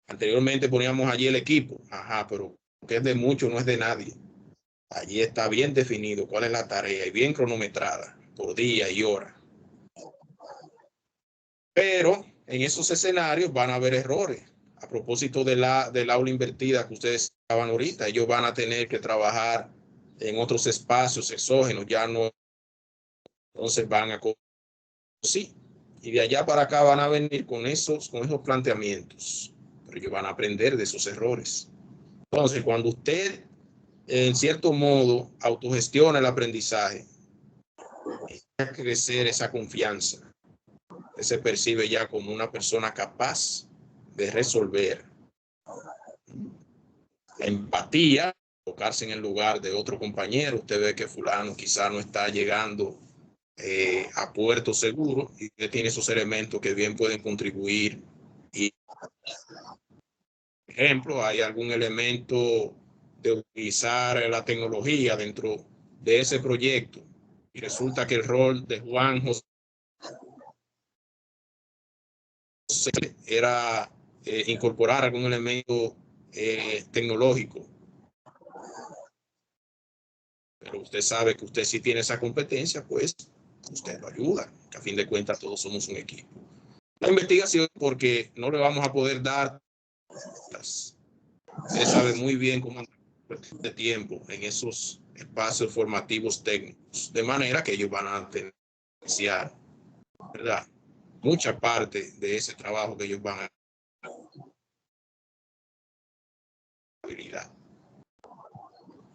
Anteriormente poníamos allí el equipo, ajá, pero que es de mucho, no es de nadie. Allí está bien definido cuál es la tarea y bien cronometrada por día y hora. Pero en esos escenarios van a haber errores. A propósito del aula invertida que ustedes estaban ahorita, ellos van a tener que trabajar en otros espacios exógenos, ya no, entonces van a sí, y de allá para acá van a venir con esos planteamientos, pero ellos van a aprender de esos errores. Entonces, cuando usted, en cierto modo, autogestiona el aprendizaje, va a crecer esa confianza. Usted se percibe ya como una persona capaz de resolver. La empatía, colocarse en el lugar de otro compañero. Usted ve que fulano quizá no está llegando a puerto seguro y usted tiene esos elementos que bien pueden contribuir. Y, por ejemplo, hay algún elemento de utilizar la tecnología dentro de ese proyecto y resulta que el rol de Juan José era incorporar algún elemento tecnológico. Pero usted sabe que usted sí tiene esa competencia, pues usted lo ayuda, que a fin de cuentas todos somos un equipo. La investigación, porque no le vamos a poder dar, usted sabe muy bien cómo de tiempo en esos espacios formativos técnicos, de manera que ellos van a tener, ¿verdad?, mucha parte de ese trabajo que ellos van a habilidad.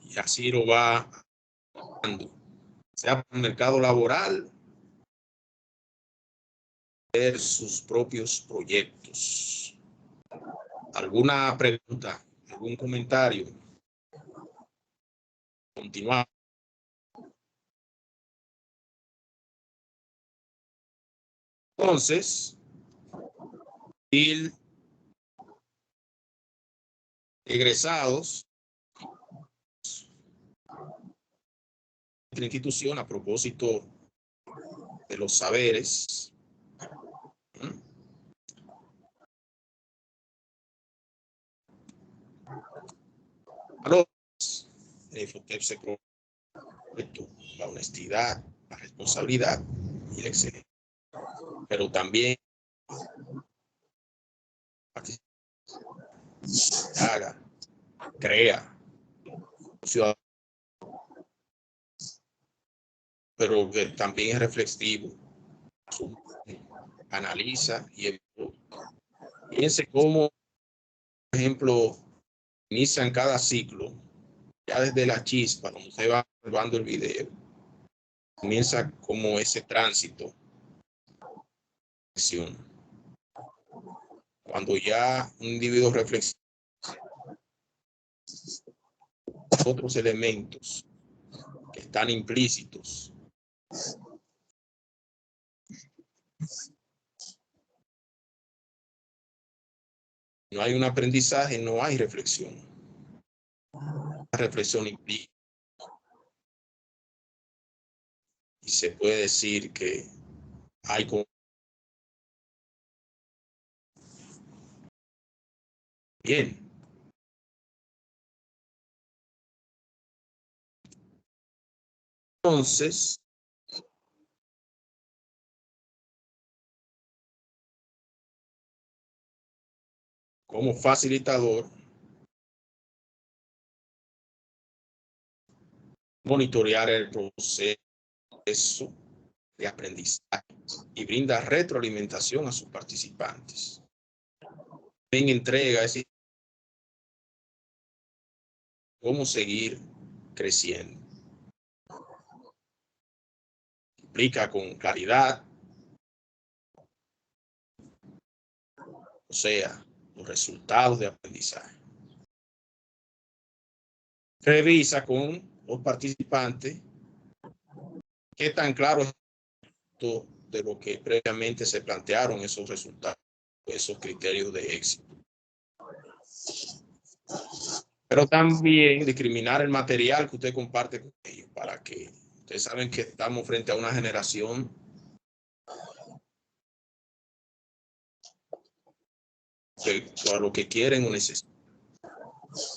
Y así lo va dando, sea para el mercado laboral, ver sus propios proyectos. ¿Alguna pregunta? ¿Algún comentario? Continuamos. Entonces, egresados de la institución a propósito de los saberes. Enfocarse con la honestidad, la responsabilidad y la excelencia. Pero también haga, crea, ciudadano, pero que también es reflexivo, analiza y piense cómo, por ejemplo, inician cada ciclo, ya desde la chispa, cuando usted va observando el video, comienza como ese tránsito, cuando ya un individuo reflexiva otros elementos que están implícitos. No hay un aprendizaje, no hay reflexión. La reflexión implica. Y se puede decir que hay como bien. Entonces, como facilitador, monitorear el proceso de aprendizaje y brinda retroalimentación a sus participantes. También entrega ese cómo seguir creciendo. Explica con claridad, o sea, los resultados de aprendizaje. Revisa con los participantes qué tan claro es de lo que previamente se plantearon esos resultados, esos criterios de éxito. Pero también discriminar el material que usted comparte con ellos, para que ustedes saben que estamos frente a una generación que a lo que quieren o necesitan.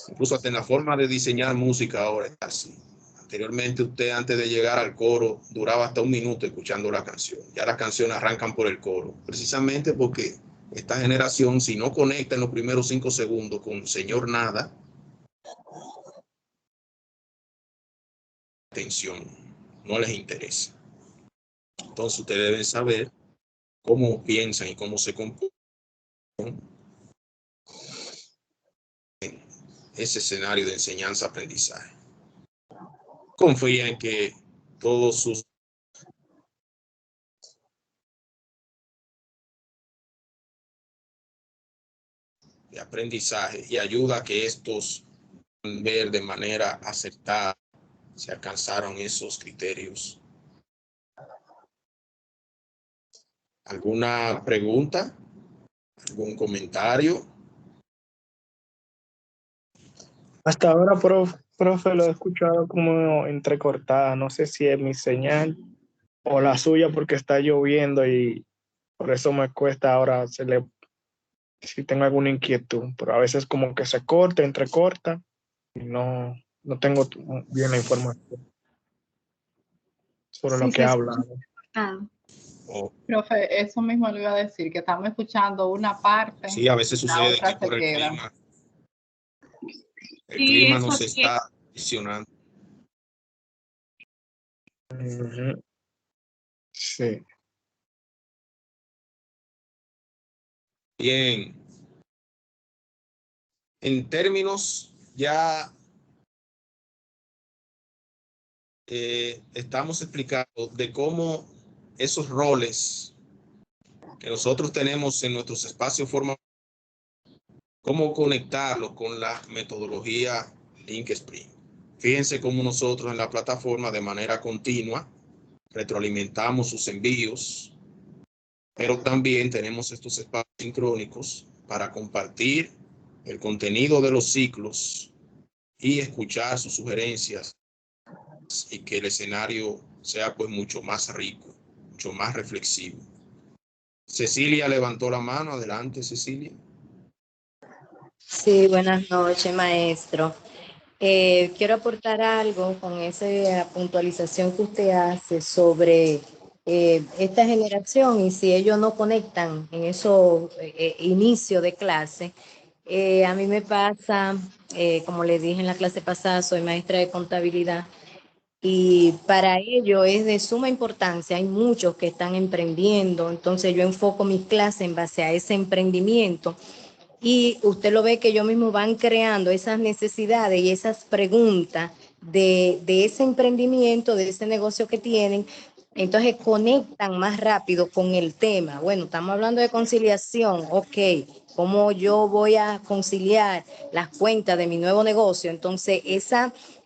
Incluso hasta en la forma de diseñar música ahora está así. Anteriormente usted, antes de llegar al coro, duraba hasta 1 minuto escuchando la canción. Ya las canciones arrancan por el coro, precisamente porque esta generación, si no conecta en los primeros 5 segundos con Señor Nada, atención, no les interesa. Entonces ustedes deben saber cómo piensan y cómo se comportan en ese escenario de enseñanza-aprendizaje. Confía en que todos sus de aprendizaje y ayuda a que estos puedan ver de manera acertada si alcanzaron esos criterios. ¿Alguna pregunta? ¿Algún comentario? Hasta ahora, profe, lo he escuchado como entrecortada. No sé si es mi señal o la suya porque está lloviendo y por eso me cuesta ahora si tengo alguna inquietud. Pero a veces como que se corta, entrecorta y no tengo bien la información sobre lo que habla. Oh, Profe, eso mismo le iba a decir, que estamos escuchando una parte, sí, a veces la sucede otra que por se el queda. clima, el Sí, clima eso nos sí. está condicionando. Ujú. Sí. Bien. En términos ya estamos explicando de cómo esos roles que nosotros tenemos en nuestros espacios formativos, cómo conectarlos con la metodología Linkspring. Fíjense cómo nosotros en la plataforma de manera continua retroalimentamos sus envíos, pero también tenemos estos espacios sincrónicos para compartir el contenido de los ciclos y escuchar sus sugerencias y que el escenario sea pues mucho más rico, mucho más reflexivo. Cecilia levantó la mano. Adelante, Cecilia. Sí, buenas noches, maestro. Quiero aportar algo con esa puntualización que usted hace sobre esta generación y si ellos no conectan en esos inicios de clase. A mí me pasa, como le dije en la clase pasada, soy maestra de contabilidad y para ello es de suma importancia. Hay muchos que están emprendiendo, entonces yo enfoco mis clases en base a ese emprendimiento. Y usted lo ve que ellos mismos van creando esas necesidades y esas preguntas de ese emprendimiento, de ese negocio que tienen. Entonces conectan más rápido con el tema. Bueno, estamos hablando de conciliación. Ok, ¿cómo yo voy a conciliar las cuentas de mi nuevo negocio? Entonces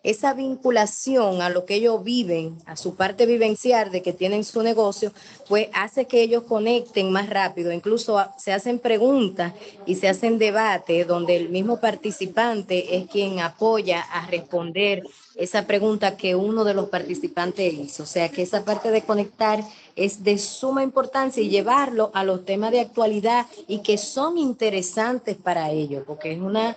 esa vinculación a lo que ellos viven, a su parte vivencial de que tienen su negocio, pues hace que ellos conecten más rápido. Incluso se hacen preguntas y se hacen debates donde el mismo participante es quien apoya a responder esa pregunta que uno de los participantes hizo. O sea que esa parte de conectar es de suma importancia y llevarlo a los temas de actualidad y que son interesantes para ellos, porque es una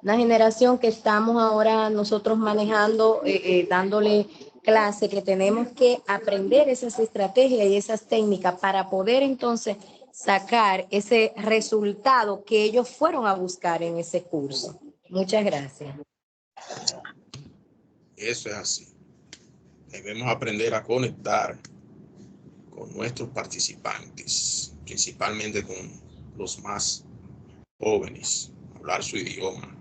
generación que estamos ahora nosotros manejando, dándole clase, que tenemos que aprender esas estrategias y esas técnicas para poder entonces sacar ese resultado que ellos fueron a buscar en ese curso. Muchas gracias. Eso es así. Debemos aprender a conectar con nuestros participantes, principalmente con los más jóvenes, hablar su idioma.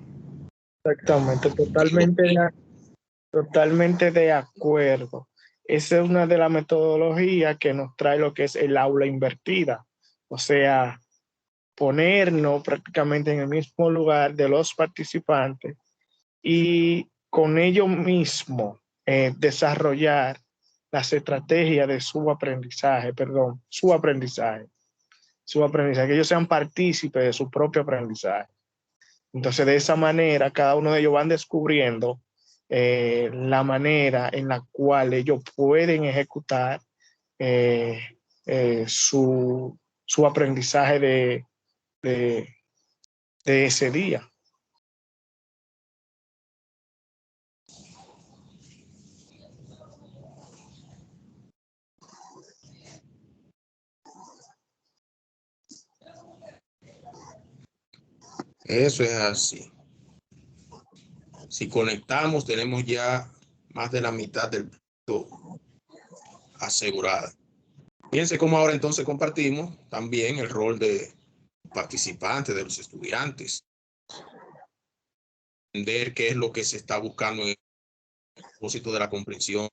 Exactamente, totalmente de acuerdo. Esa es una de las metodologías que nos trae lo que es el aula invertida. O sea, ponernos prácticamente en el mismo lugar de los participantes y con ellos mismos desarrollar las estrategias de su aprendizaje, que ellos sean partícipes de su propio aprendizaje. Entonces, de esa manera, cada uno de ellos van descubriendo la manera en la cual ellos pueden ejecutar su aprendizaje de ese día. Eso es así. Si conectamos, tenemos ya más de la mitad del punto asegurada. Fíjense cómo ahora entonces compartimos también el rol de participantes, de los estudiantes. Entender qué es lo que se está buscando en el propósito de la comprensión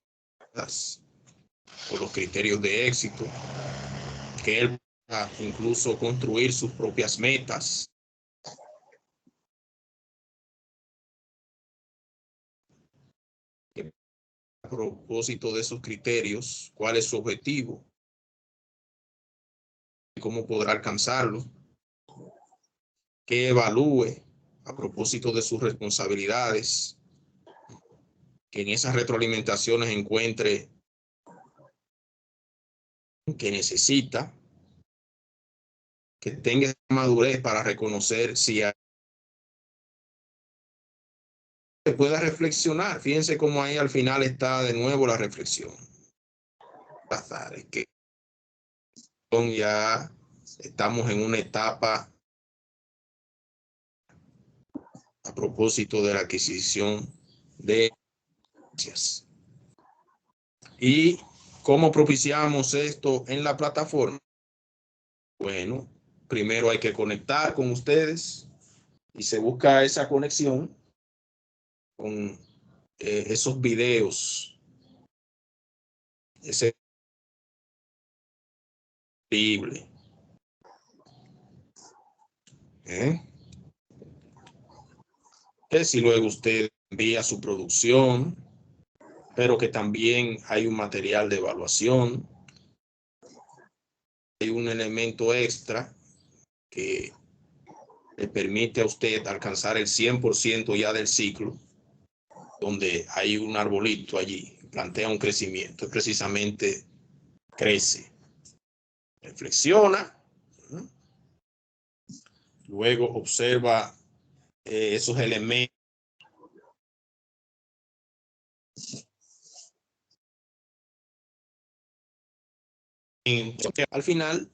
por los criterios de éxito, que él pueda incluso construir sus propias metas. A propósito de esos criterios, cuál es su objetivo y cómo podrá alcanzarlo, que evalúe a propósito de sus responsabilidades, que en esas retroalimentaciones encuentre que necesita, que tenga madurez para reconocer si hay, que pueda reflexionar. Fíjense cómo ahí al final está de nuevo la reflexión. Es que ya estamos en una etapa a propósito de la adquisición de ciencias. ¿Y cómo propiciamos esto en la plataforma? Bueno, primero hay que conectar con ustedes y se busca esa conexión con esos videos. Ese increíble. Que si luego usted envía su producción, pero que también hay un material de evaluación, hay un elemento extra que le permite a usted alcanzar el 100% ya del ciclo, donde hay un arbolito allí, plantea un crecimiento, precisamente crece, reflexiona, luego observa esos elementos al final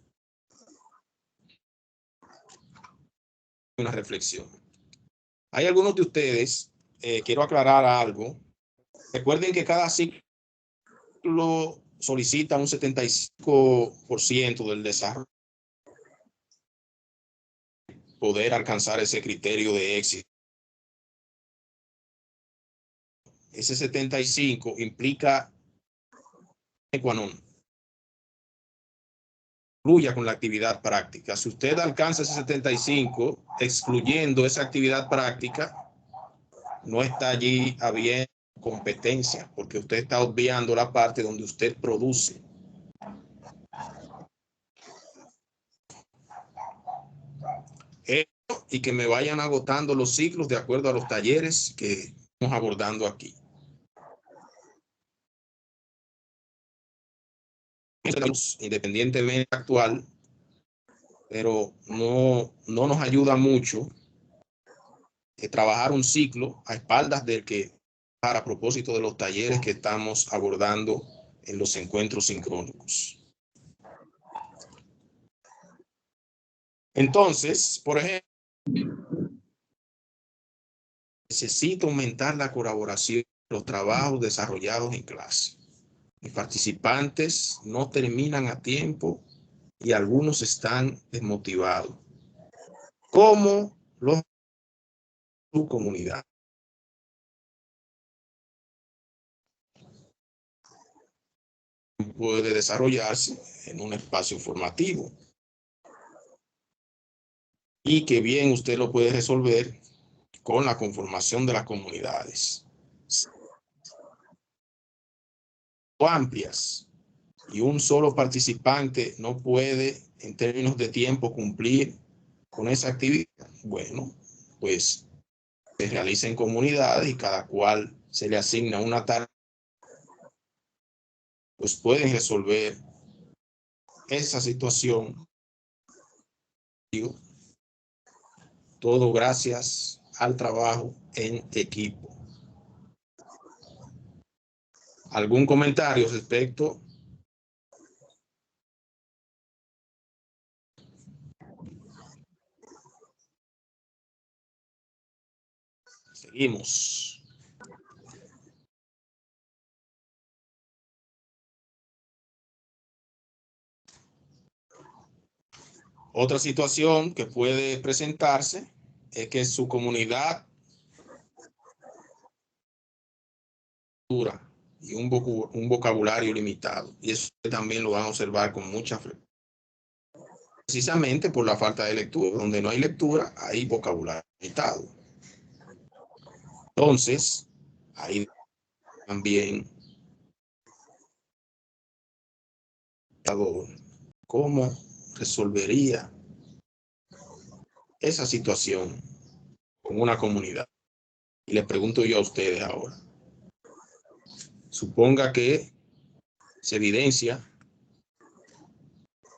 una reflexión. Hay algunos de ustedes, quiero aclarar algo. Recuerden que cada ciclo solicita un 75% del desarrollo, poder alcanzar ese criterio de éxito. Ese 75 implica fluya con la actividad práctica. Si usted alcanza ese 75, excluyendo esa actividad práctica, no está allí habiendo competencia, porque usted está obviando la parte donde usted produce. Y que me vayan agotando los ciclos de acuerdo a los talleres que estamos abordando aquí. Independientemente actual, pero no nos ayuda mucho trabajar un ciclo a espaldas del que, a propósito de los talleres que estamos abordando en los encuentros sincrónicos. Entonces, por ejemplo, necesito aumentar la colaboración, los trabajos desarrollados en clase. Mis participantes no terminan a tiempo y algunos están desmotivados. ¿Cómo su comunidad? Puede desarrollarse en un espacio formativo y que bien usted lo puede resolver con la conformación de las comunidades. amplias y un solo participante no puede en términos de tiempo cumplir con esa actividad, bueno, pues se realiza en comunidades y cada cual se le asigna una tarea, pues pueden resolver esa situación. Todo gracias al trabajo en equipo. ¿Algún comentario respecto? Seguimos. Otra situación que puede presentarse es que su comunidad y un vocabulario limitado. Y eso también lo van a observar con mucha frecuencia. Precisamente por la falta de lectura. Donde no hay lectura, hay vocabulario limitado. Entonces, ahí también cómo resolvería esa situación con una comunidad. Y les pregunto yo a ustedes ahora. Suponga que se evidencia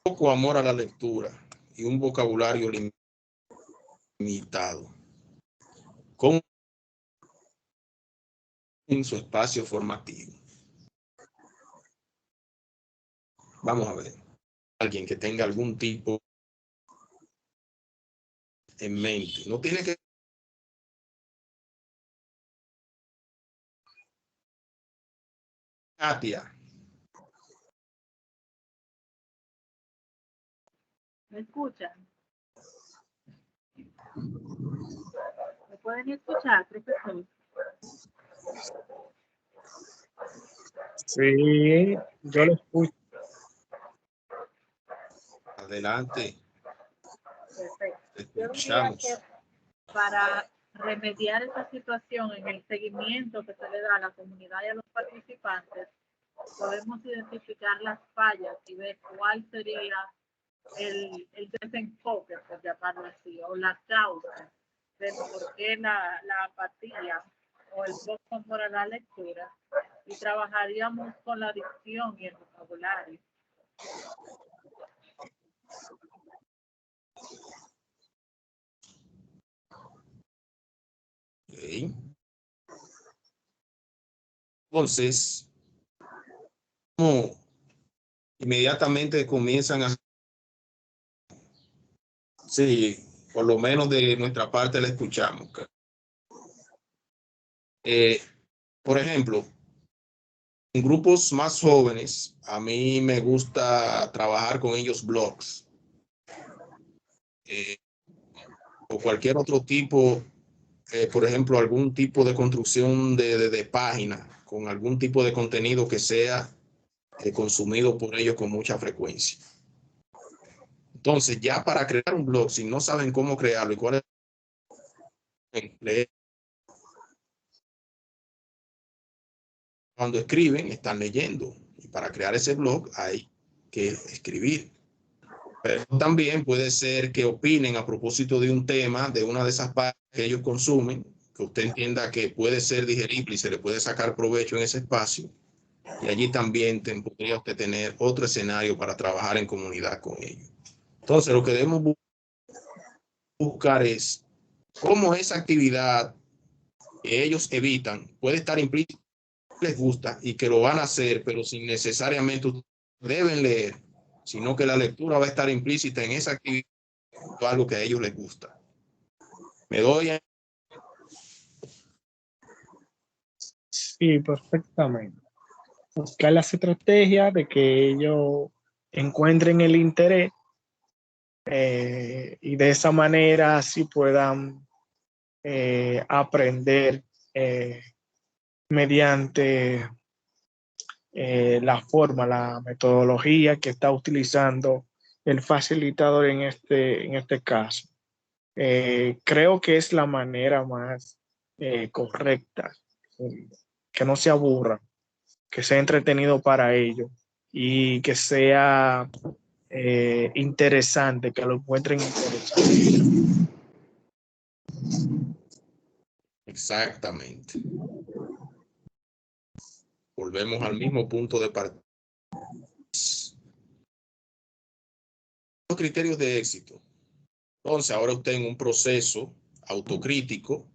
poco amor a la lectura y un vocabulario limitado. ¿Cómo en su espacio formativo? Vamos a ver. Alguien que tenga algún tipo en mente. No tiene que... Katia. ¿Me escuchan? ¿Me pueden escuchar, profesor? Sí, yo lo escucho. Adelante. Perfecto. Yo diría que para remediar esta situación en el seguimiento que se le da a la comunidad y a los participantes, podemos identificar las fallas y ver cuál sería el desenfoque, por llamarlo así, o la causa de por qué la apatía o el poco amor a la lectura, y trabajaríamos con la dicción y el vocabulario. Okay. Entonces, ¿cómo inmediatamente comienzan a... Sí, por lo menos de nuestra parte la escuchamos. Por ejemplo, en grupos más jóvenes, a mí me gusta trabajar con ellos blogs. O cualquier otro tipo, por ejemplo, algún tipo de construcción de página, con algún tipo de contenido que sea consumido por ellos con mucha frecuencia. Entonces, ya para crear un blog, si no saben cómo crearlo y cuál es... Cuando escriben, están leyendo. Y para crear ese blog hay que escribir. Pero también puede ser que opinen a propósito de un tema, de una de esas páginas que ellos consumen, que usted entienda que puede ser digerible y se le puede sacar provecho en ese espacio. Y allí también podría usted tener otro escenario para trabajar en comunidad con ellos. Entonces, lo que debemos buscar es cómo esa actividad que ellos evitan puede estar implícita, les gusta y que lo van a hacer, pero sin necesariamente deben leer, sino que la lectura va a estar implícita en esa actividad, algo que a ellos les gusta. Me doy a... Sí, perfectamente. Buscar las estrategias de que ellos encuentren el interés y de esa manera así puedan aprender mediante la forma, la metodología que está utilizando el facilitador en este caso. Creo que es la manera más correcta, que no se aburran, que sea entretenido para ellos y que sea interesante, que lo encuentren interesante. Exactamente. Volvemos al mismo punto de partida. Los criterios de éxito. Entonces, ahora usted en un proceso autocrítico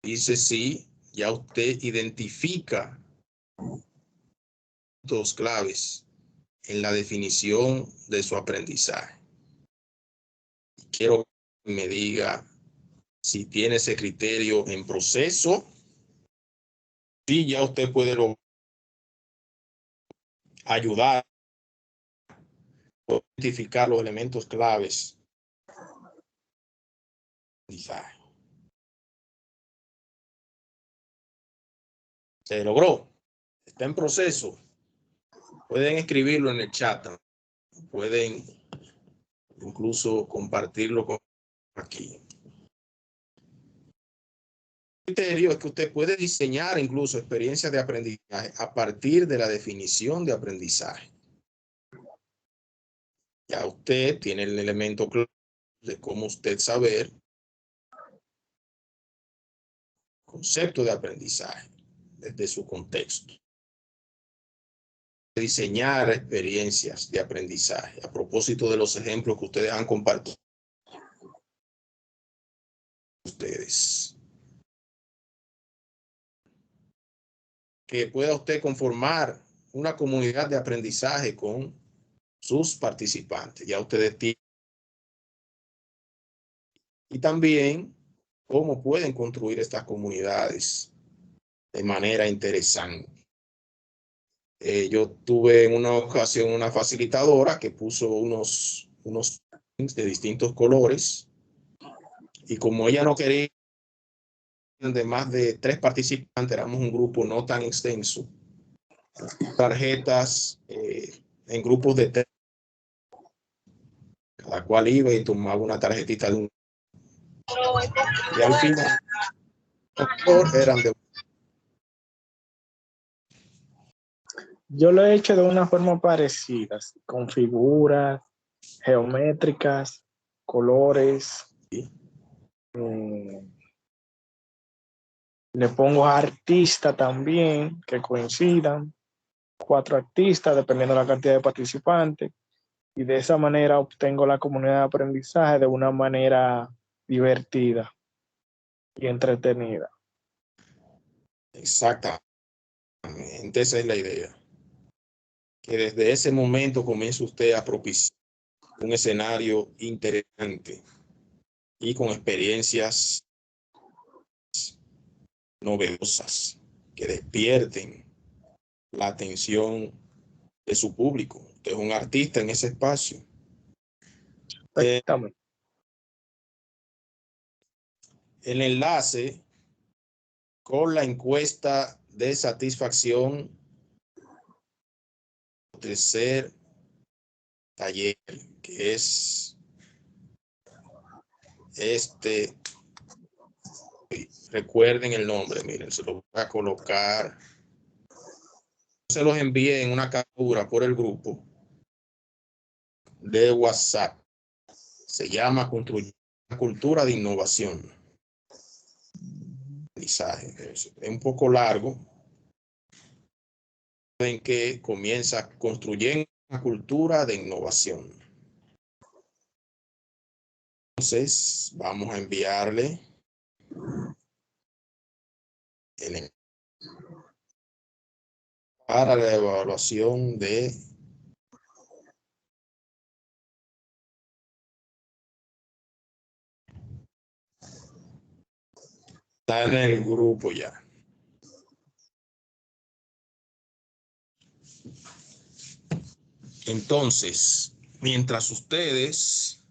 dice sí, ya usted identifica dos claves en la definición de su aprendizaje. Quiero que me diga si tiene ese criterio en proceso. Sí, ya usted puede ayudar a identificar los elementos claves. Se logró. Está en proceso. Pueden escribirlo en el chat. Pueden incluso compartirlo aquí. El criterio es que usted puede diseñar incluso experiencias de aprendizaje a partir de la definición de aprendizaje. Ya usted tiene el elemento claro de cómo usted saber concepto de aprendizaje desde su contexto. Diseñar experiencias de aprendizaje a propósito de los ejemplos que ustedes han compartido. Ustedes. Que pueda usted conformar una comunidad de aprendizaje con sus participantes. Ya ustedes tienen. Y también cómo pueden construir estas comunidades de manera interesante. Yo tuve en una ocasión una facilitadora que puso unos de distintos colores y como ella no quería de más de 3 participantes, éramos un grupo no tan extenso, tarjetas en grupos de 3, cada cual iba y tomaba una tarjetita de un y al final eran de. Yo lo he hecho de una forma parecida, con figuras geométricas, colores. Le pongo artistas también que coincidan, 4 artistas dependiendo de la cantidad de participantes. Y de esa manera obtengo la comunidad de aprendizaje de una manera divertida y entretenida. Exactamente, esa es la idea. Que desde ese momento comience usted a propiciar un escenario interesante y con experiencias novedosas que despierten la atención de su público. Usted es un artista en ese espacio. El enlace con la encuesta de satisfacción del tercer taller, que es recuerden el nombre, miren, se lo voy a colocar. Se los envié en una captura por el grupo de WhatsApp. Se llama Construir una cultura de innovación. Es un poco largo. En que comienza construyendo una cultura de innovación. Entonces, vamos a enviarle para la evaluación de está en el grupo ya. Entonces, mientras ustedes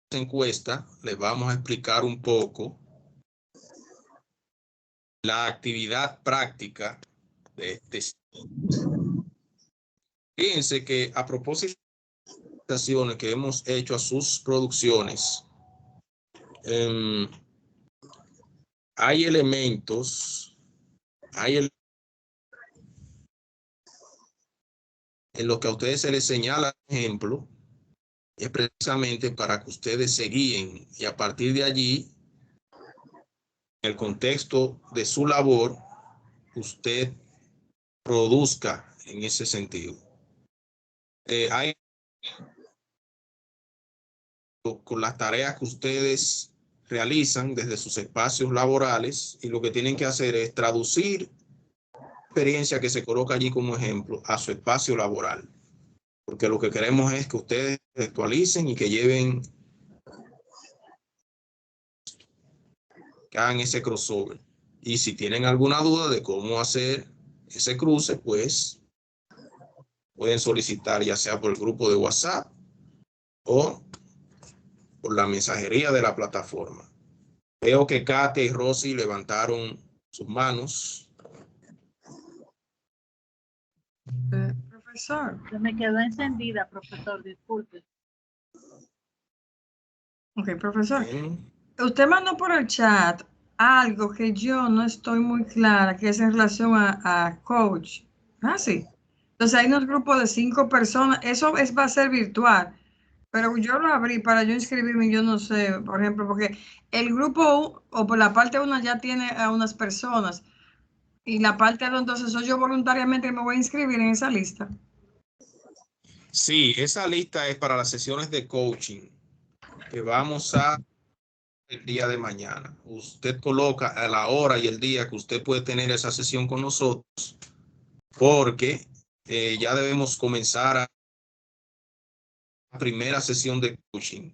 encuesta, les vamos a explicar un poco la actividad práctica de este. Fíjense que a propósito de las presentaciones que hemos hecho a sus producciones, hay elementos, en los que a ustedes se les señala ejemplo, es precisamente para que ustedes se guíen y a partir de allí, en el contexto de su labor, usted produzca en ese sentido. Hay con las tareas que ustedes realizan desde sus espacios laborales y lo que tienen que hacer es traducir la experiencia que se coloca allí como ejemplo a su espacio laboral. Porque lo que queremos es que ustedes actualicen y que lleven, que hagan ese crossover. Y si tienen alguna duda de cómo hacer ese cruce, pues pueden solicitar ya sea por el grupo de WhatsApp o por la mensajería de la plataforma. Veo que Katia y Rosy levantaron sus manos. Profesor. Se me quedó encendida, profesor, disculpe. Ok, profesor. Bien. Usted mandó por el chat algo que yo no estoy muy clara, que es en relación a coach. Ah, sí. Entonces hay unos grupos de 5 personas. Eso va a ser virtual. Pero yo lo abrí para yo inscribirme, yo no sé, por ejemplo, porque el grupo o por la parte 1 ya tiene a unas personas y la parte 2, entonces soy yo voluntariamente me voy a inscribir en esa lista. Sí, esa lista es para las sesiones de coaching que vamos a el día de mañana. Usted coloca a la hora y el día que usted puede tener esa sesión con nosotros, porque ya debemos comenzar a la primera sesión de coaching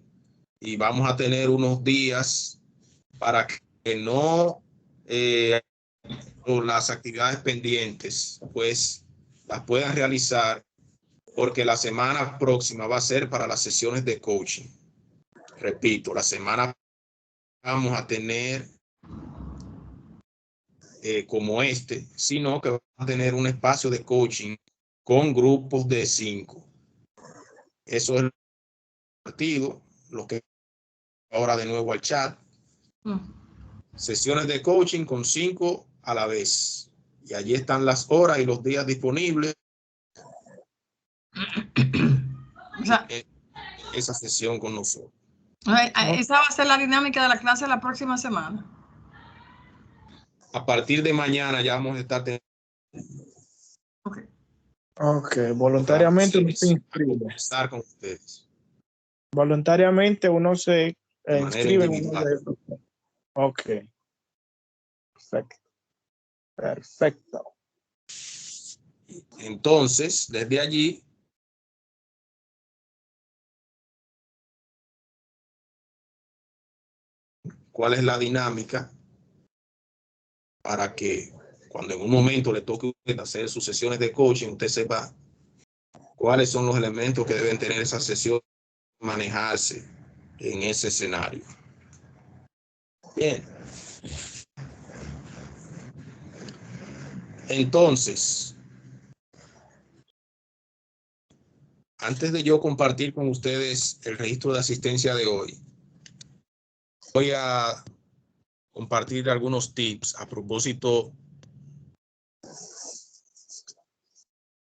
y vamos a tener unos días para que no las actividades pendientes pues las puedan realizar, porque la semana próxima va a ser para las sesiones de coaching. Repito, la semana vamos a tener como este, sino que vamos a tener un espacio de coaching con grupos de 5. Eso es el partido, lo que ahora de nuevo al chat. Sesiones de coaching con 5 a la vez. Y allí están las horas y los días disponibles. O sea, esa sesión con nosotros. Esa va a ser la dinámica de la clase la próxima semana. A partir de mañana ya vamos a estar Ok, voluntariamente uno se inscribe. estar con ustedes. Voluntariamente uno se De manera inscribe. individual. Ok. Perfecto. Perfecto. Entonces, desde allí, ¿cuál es la dinámica para que cuando en un momento le toque a usted hacer sus sesiones de coaching, usted sepa cuáles son los elementos que deben tener esa sesión, manejarse en ese escenario? Bien. Entonces, antes de yo compartir con ustedes el registro de asistencia de hoy, voy a compartir algunos tips a propósito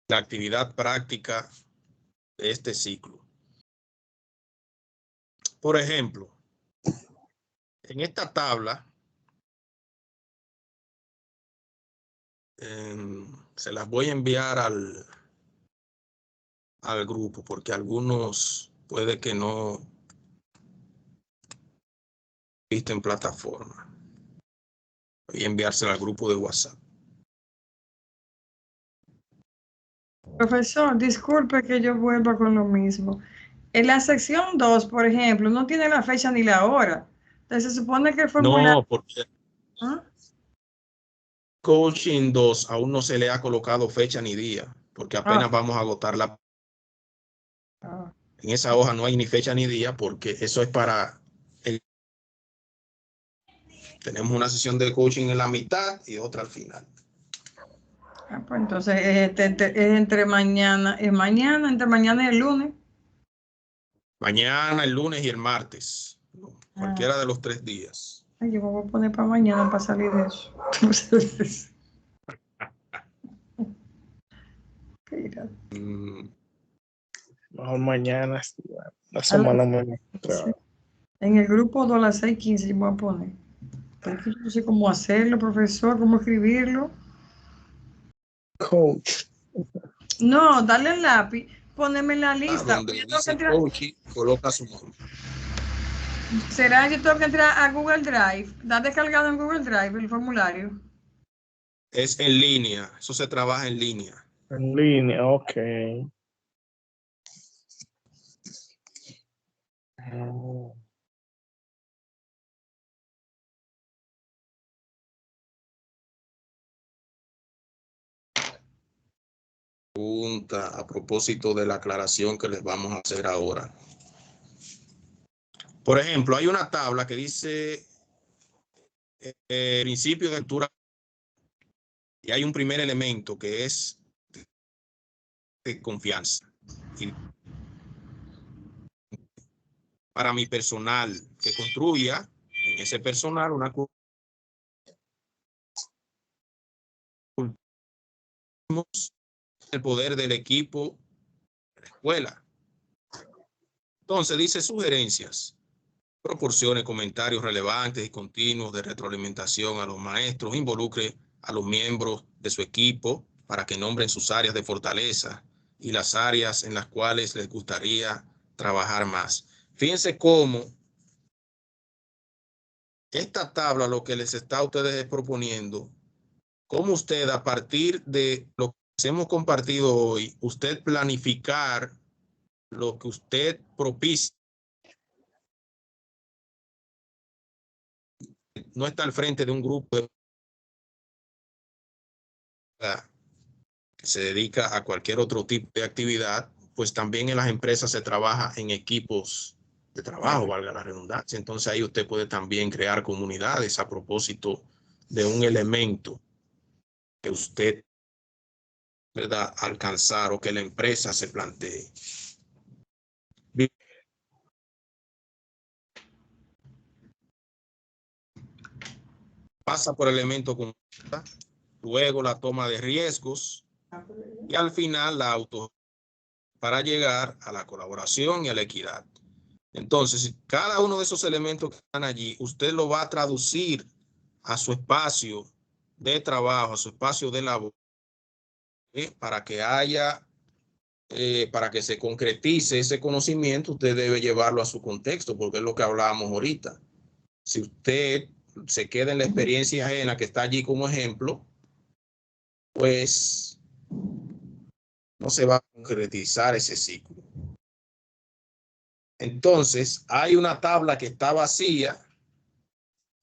de la actividad práctica de este ciclo. Por ejemplo, en esta tabla se las voy a enviar al grupo porque algunos puede que no visten plataforma. Voy a enviársela al grupo de WhatsApp. Profesor, disculpe que yo vuelva con lo mismo. En la sección 2, por ejemplo, no tiene la fecha ni la hora. Entonces se supone que el formulario... No, porque Coaching 2 aún no se le ha colocado fecha ni día, porque apenas vamos a agotar la... En esa hoja no hay ni fecha ni día, porque eso es para... Tenemos una sesión de coaching en la mitad y otra al final. Pues entonces es entre mañana y el lunes. Mañana, el lunes y el martes. Cualquiera de los 3 días. Ay, yo me voy a poner para mañana para salir de eso. Mira. Mejor mañana. La semana mañana. Sí. En el grupo 2 a las 6:15 yo voy a poner. Porque yo no sé cómo hacerlo, profesor, cómo escribirlo. Coach. No, dale el lápiz, ponerme en la lista. Donde Yo tengo que dice entrar- coach, coloca su nombre. ¿Será que yo tengo que entrar a Google Drive? ¿Está descargado en Google Drive el formulario? Es en línea, eso se trabaja en línea. En línea, ok. Pregunta a propósito de la aclaración que les vamos a hacer ahora. Por ejemplo, hay una tabla que dice principio de lectura y hay un primer elemento que es de confianza. Y para mi personal que construya en ese personal una el poder del equipo de la escuela. Entonces dice sugerencias. Proporcione comentarios relevantes y continuos de retroalimentación a los maestros, involucre a los miembros de su equipo para que nombren sus áreas de fortaleza y las áreas en las cuales les gustaría trabajar más. Fíjense cómo esta tabla lo que les está a ustedes proponiendo, cómo usted a partir de lo que hemos compartido hoy, usted planificar lo que usted propicia. No está al frente de un grupo que se dedica a cualquier otro tipo de actividad, pues también en las empresas se trabaja en equipos de trabajo, valga la redundancia. Entonces ahí usted puede también crear comunidades a propósito de un elemento que usted, ¿verdad?, alcanzar o que la empresa se plantee. Bien. Pasa por elemento con luego la toma de riesgos y al final la auto para llegar a la colaboración y a la equidad. Entonces, cada uno de esos elementos que están allí, usted lo va a traducir a su espacio de trabajo, a su espacio de labor, para que haya, para que se concretice ese conocimiento, usted debe llevarlo a su contexto, porque es lo que hablábamos ahorita. Si usted se queda en la experiencia ajena que está allí como ejemplo, pues no se va a concretizar ese ciclo. Entonces, hay una tabla que está vacía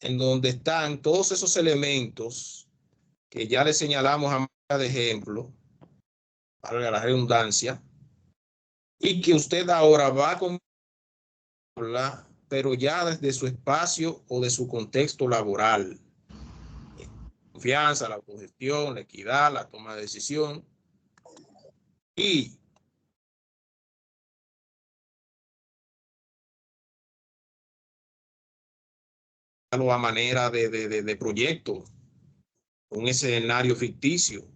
en donde están todos esos elementos que ya le señalamos a manera de ejemplo, para la redundancia, y que usted ahora va a controlar, pero ya desde su espacio o de su contexto laboral. Confianza, la autogestión, la equidad, la toma de decisión y a manera de proyecto, un escenario ficticio,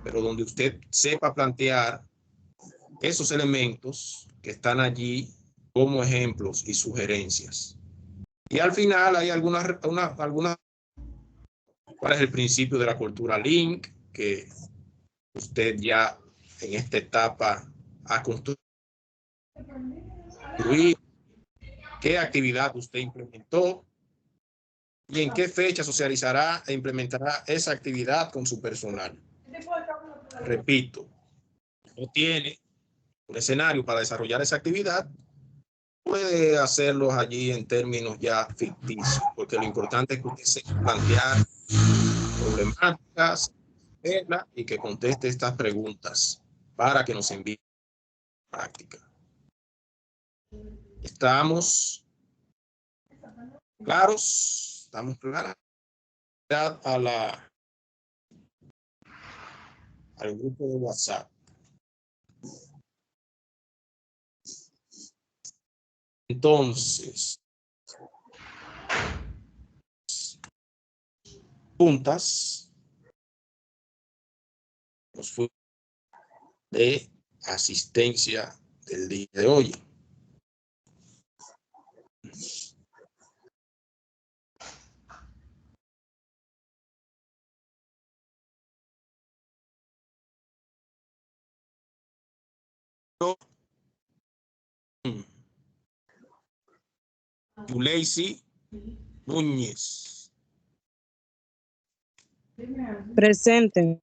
pero donde usted sepa plantear esos elementos que están allí como ejemplos y sugerencias. Y al final hay algunas, ¿cuál es el principio de la cultura Link? Que usted ya en esta etapa ha construido. ¿Qué actividad usted implementó? ¿Y en qué fecha socializará e implementará esa actividad con su personal? Repito, no tiene un escenario para desarrollar esa actividad, puede hacerlos allí en términos ya ficticios, porque lo importante es que usted se plantear problemáticas y que conteste estas preguntas para que nos envíe práctica. ¿Estamos claros? ¿Estamos claros? Al grupo de WhatsApp. Entonces, preguntas de asistencia del día de hoy. Yuleisi Núñez. Presente.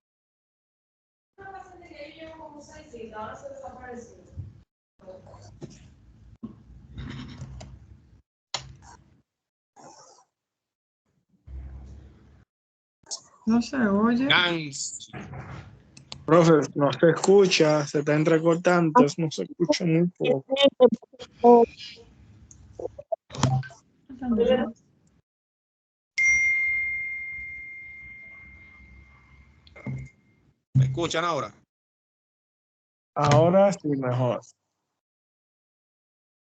No se oye. Nancy. Profe, no se escucha, se está entrecortando, no se escucha muy poco. ¿Me escuchan ahora? Ahora sí mejor.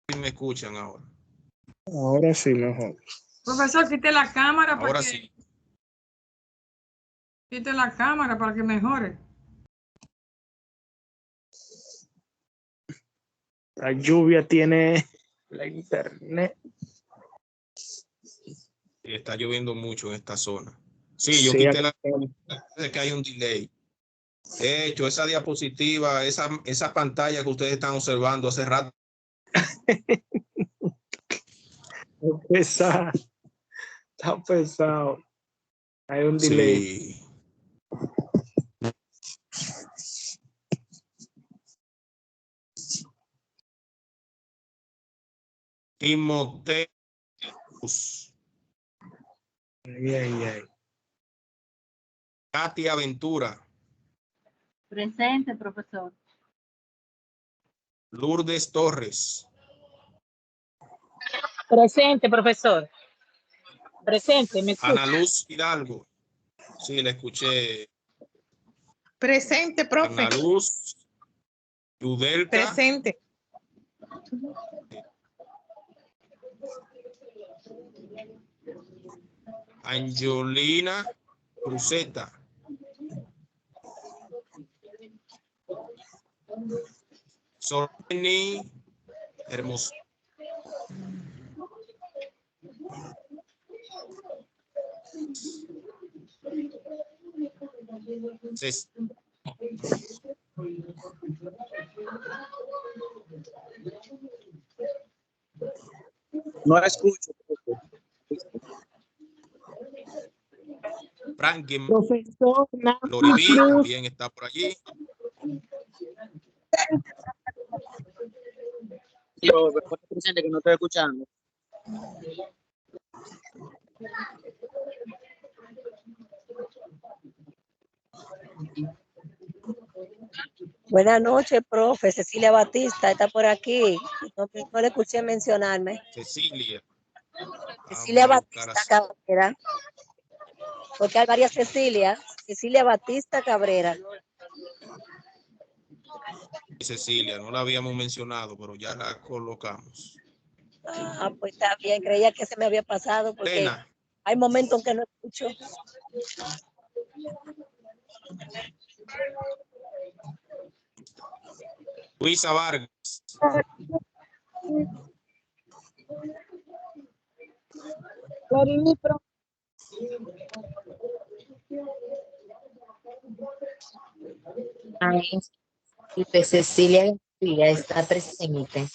Sí, me escuchan ahora. Ahora sí mejor. Profesor, quite la cámara para Ahora que sí. quite la cámara para que mejore. La lluvia tiene la internet. Está lloviendo mucho en esta zona. Sí, yo Sí, quité la de que hay un delay. De hecho, esa diapositiva, esa pantalla que ustedes están observando hace rato. Está pesado. Hay un delay. Sí. Timoteus. Ay. Katy Aventura. Presente, profesor. Lourdes Torres. Presente, profesor. Presente, me escucha. Ana Luz Hidalgo. Sí, la escuché. Presente, profe. Ana Luz. Yudelka. Presente. Angelina Cruzeta. Sorni Hermoso. No escucho. Franklin Profesor Loriví también está por allí. Yo, presente que no estoy escuchando. Buenas noches, profe. Cecilia Batista está por aquí. No le escuché mencionarme. Cecilia. Cecilia Batista Cabrera. Porque hay varias Cecilia. Cecilia Batista Cabrera. Cecilia, no la habíamos mencionado, pero ya la colocamos. Ah, pues está bien. Creía que se me había pasado porque Elena. hay momentos que no escucho. Luisa Vargas. Cecilia García está presente.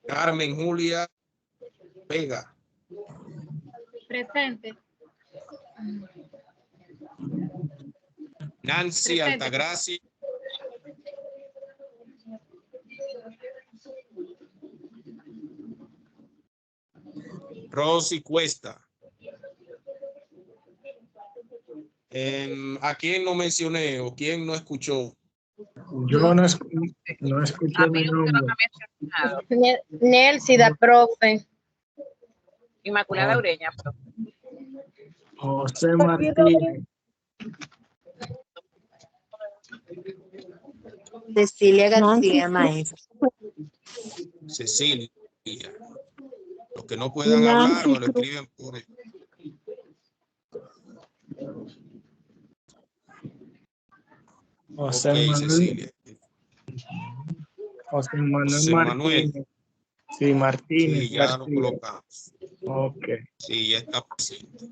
Carmen Julia Vega. Presente. Nancy Altagracia. Rosy Cuesta. ¿A quién no mencioné o quién no escuchó? Yo no escuché mi nombre. Nelsida, profe. Inmaculada Ureña, profe. José Martínez. Cecilia García, maestra. Cecilia. Los que no puedan hablar me lo escriben por el... José Ok, Manuel. Cecilia. José Manuel José Manuel. Martínez. Sí, Martínez. Sí, ya lo García. colocamos. Ok. Sí, ya está presente.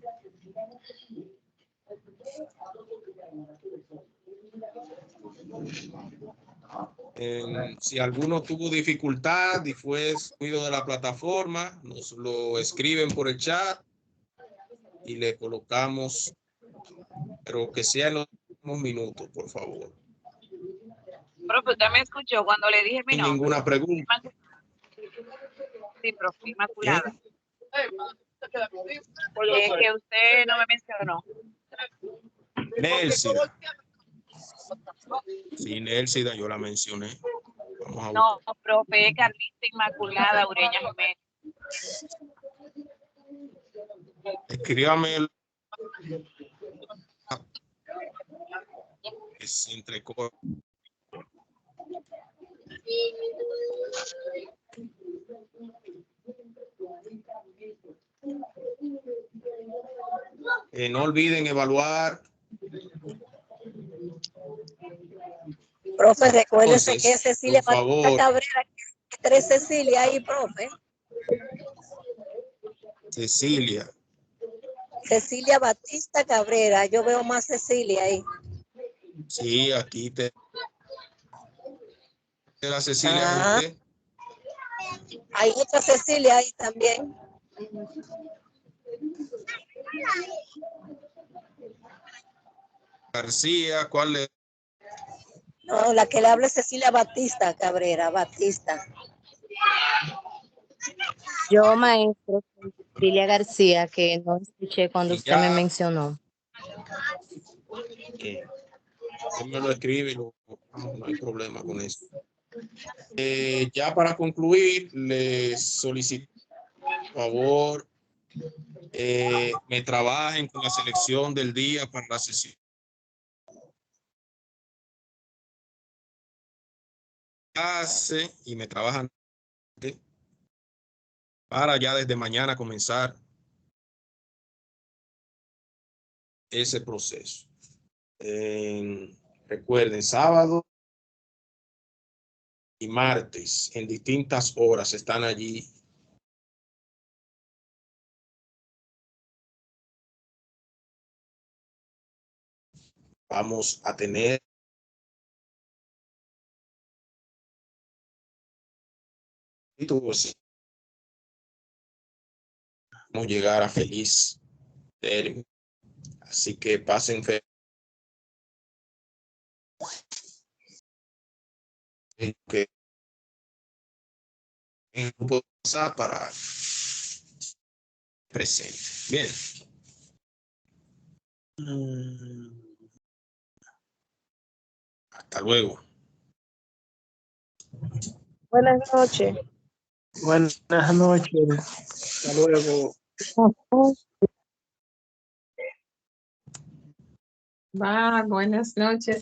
Si alguno tuvo dificultad y fue excluido de la plataforma, nos lo escriben por el chat y le colocamos, pero que sea en los últimos minutos, por favor. Profe, usted me escuchó cuando le dije mi Sin nombre. ninguna pregunta. Sí, profe, Inmaculada. Es que usted no me mencionó. Nélcida. Sí, Nélcida, yo la mencioné. Vamos a No, profe, Carlita Inmaculada Ureña Jiménez. escríbame el... Es entre no olviden evaluar. Profe, recuérdese Entonces, que es Cecilia por Batista favor. Cabrera, que tres Cecilia ahí, profe. Cecilia. Cecilia Batista Cabrera, yo veo más Cecilia ahí. Sí, aquí te... La Cecilia Ah, usted. hay otra Cecilia ahí también. García, ¿cuál es? No, la que le habla es Cecilia Batista Cabrera, Batista. Yo, maestro, Cecilia García, que no escuché cuando Y usted me ya. mencionó. Él me lo escribe y no hay problema con eso. Ya para concluir, les solicito, por favor, me trabajen con la selección del día para la sesión. Y me trabajan para ya desde mañana comenzar ese proceso. Recuerden, sábado y martes en distintas horas están allí. Vamos a tener vamos a llegar a feliz término. Así que pasen fe. Que en grupo WhatsApp para presente. Bien. Hasta luego. Buenas noches. Buenas noches. Hasta luego. Va, buenas noches a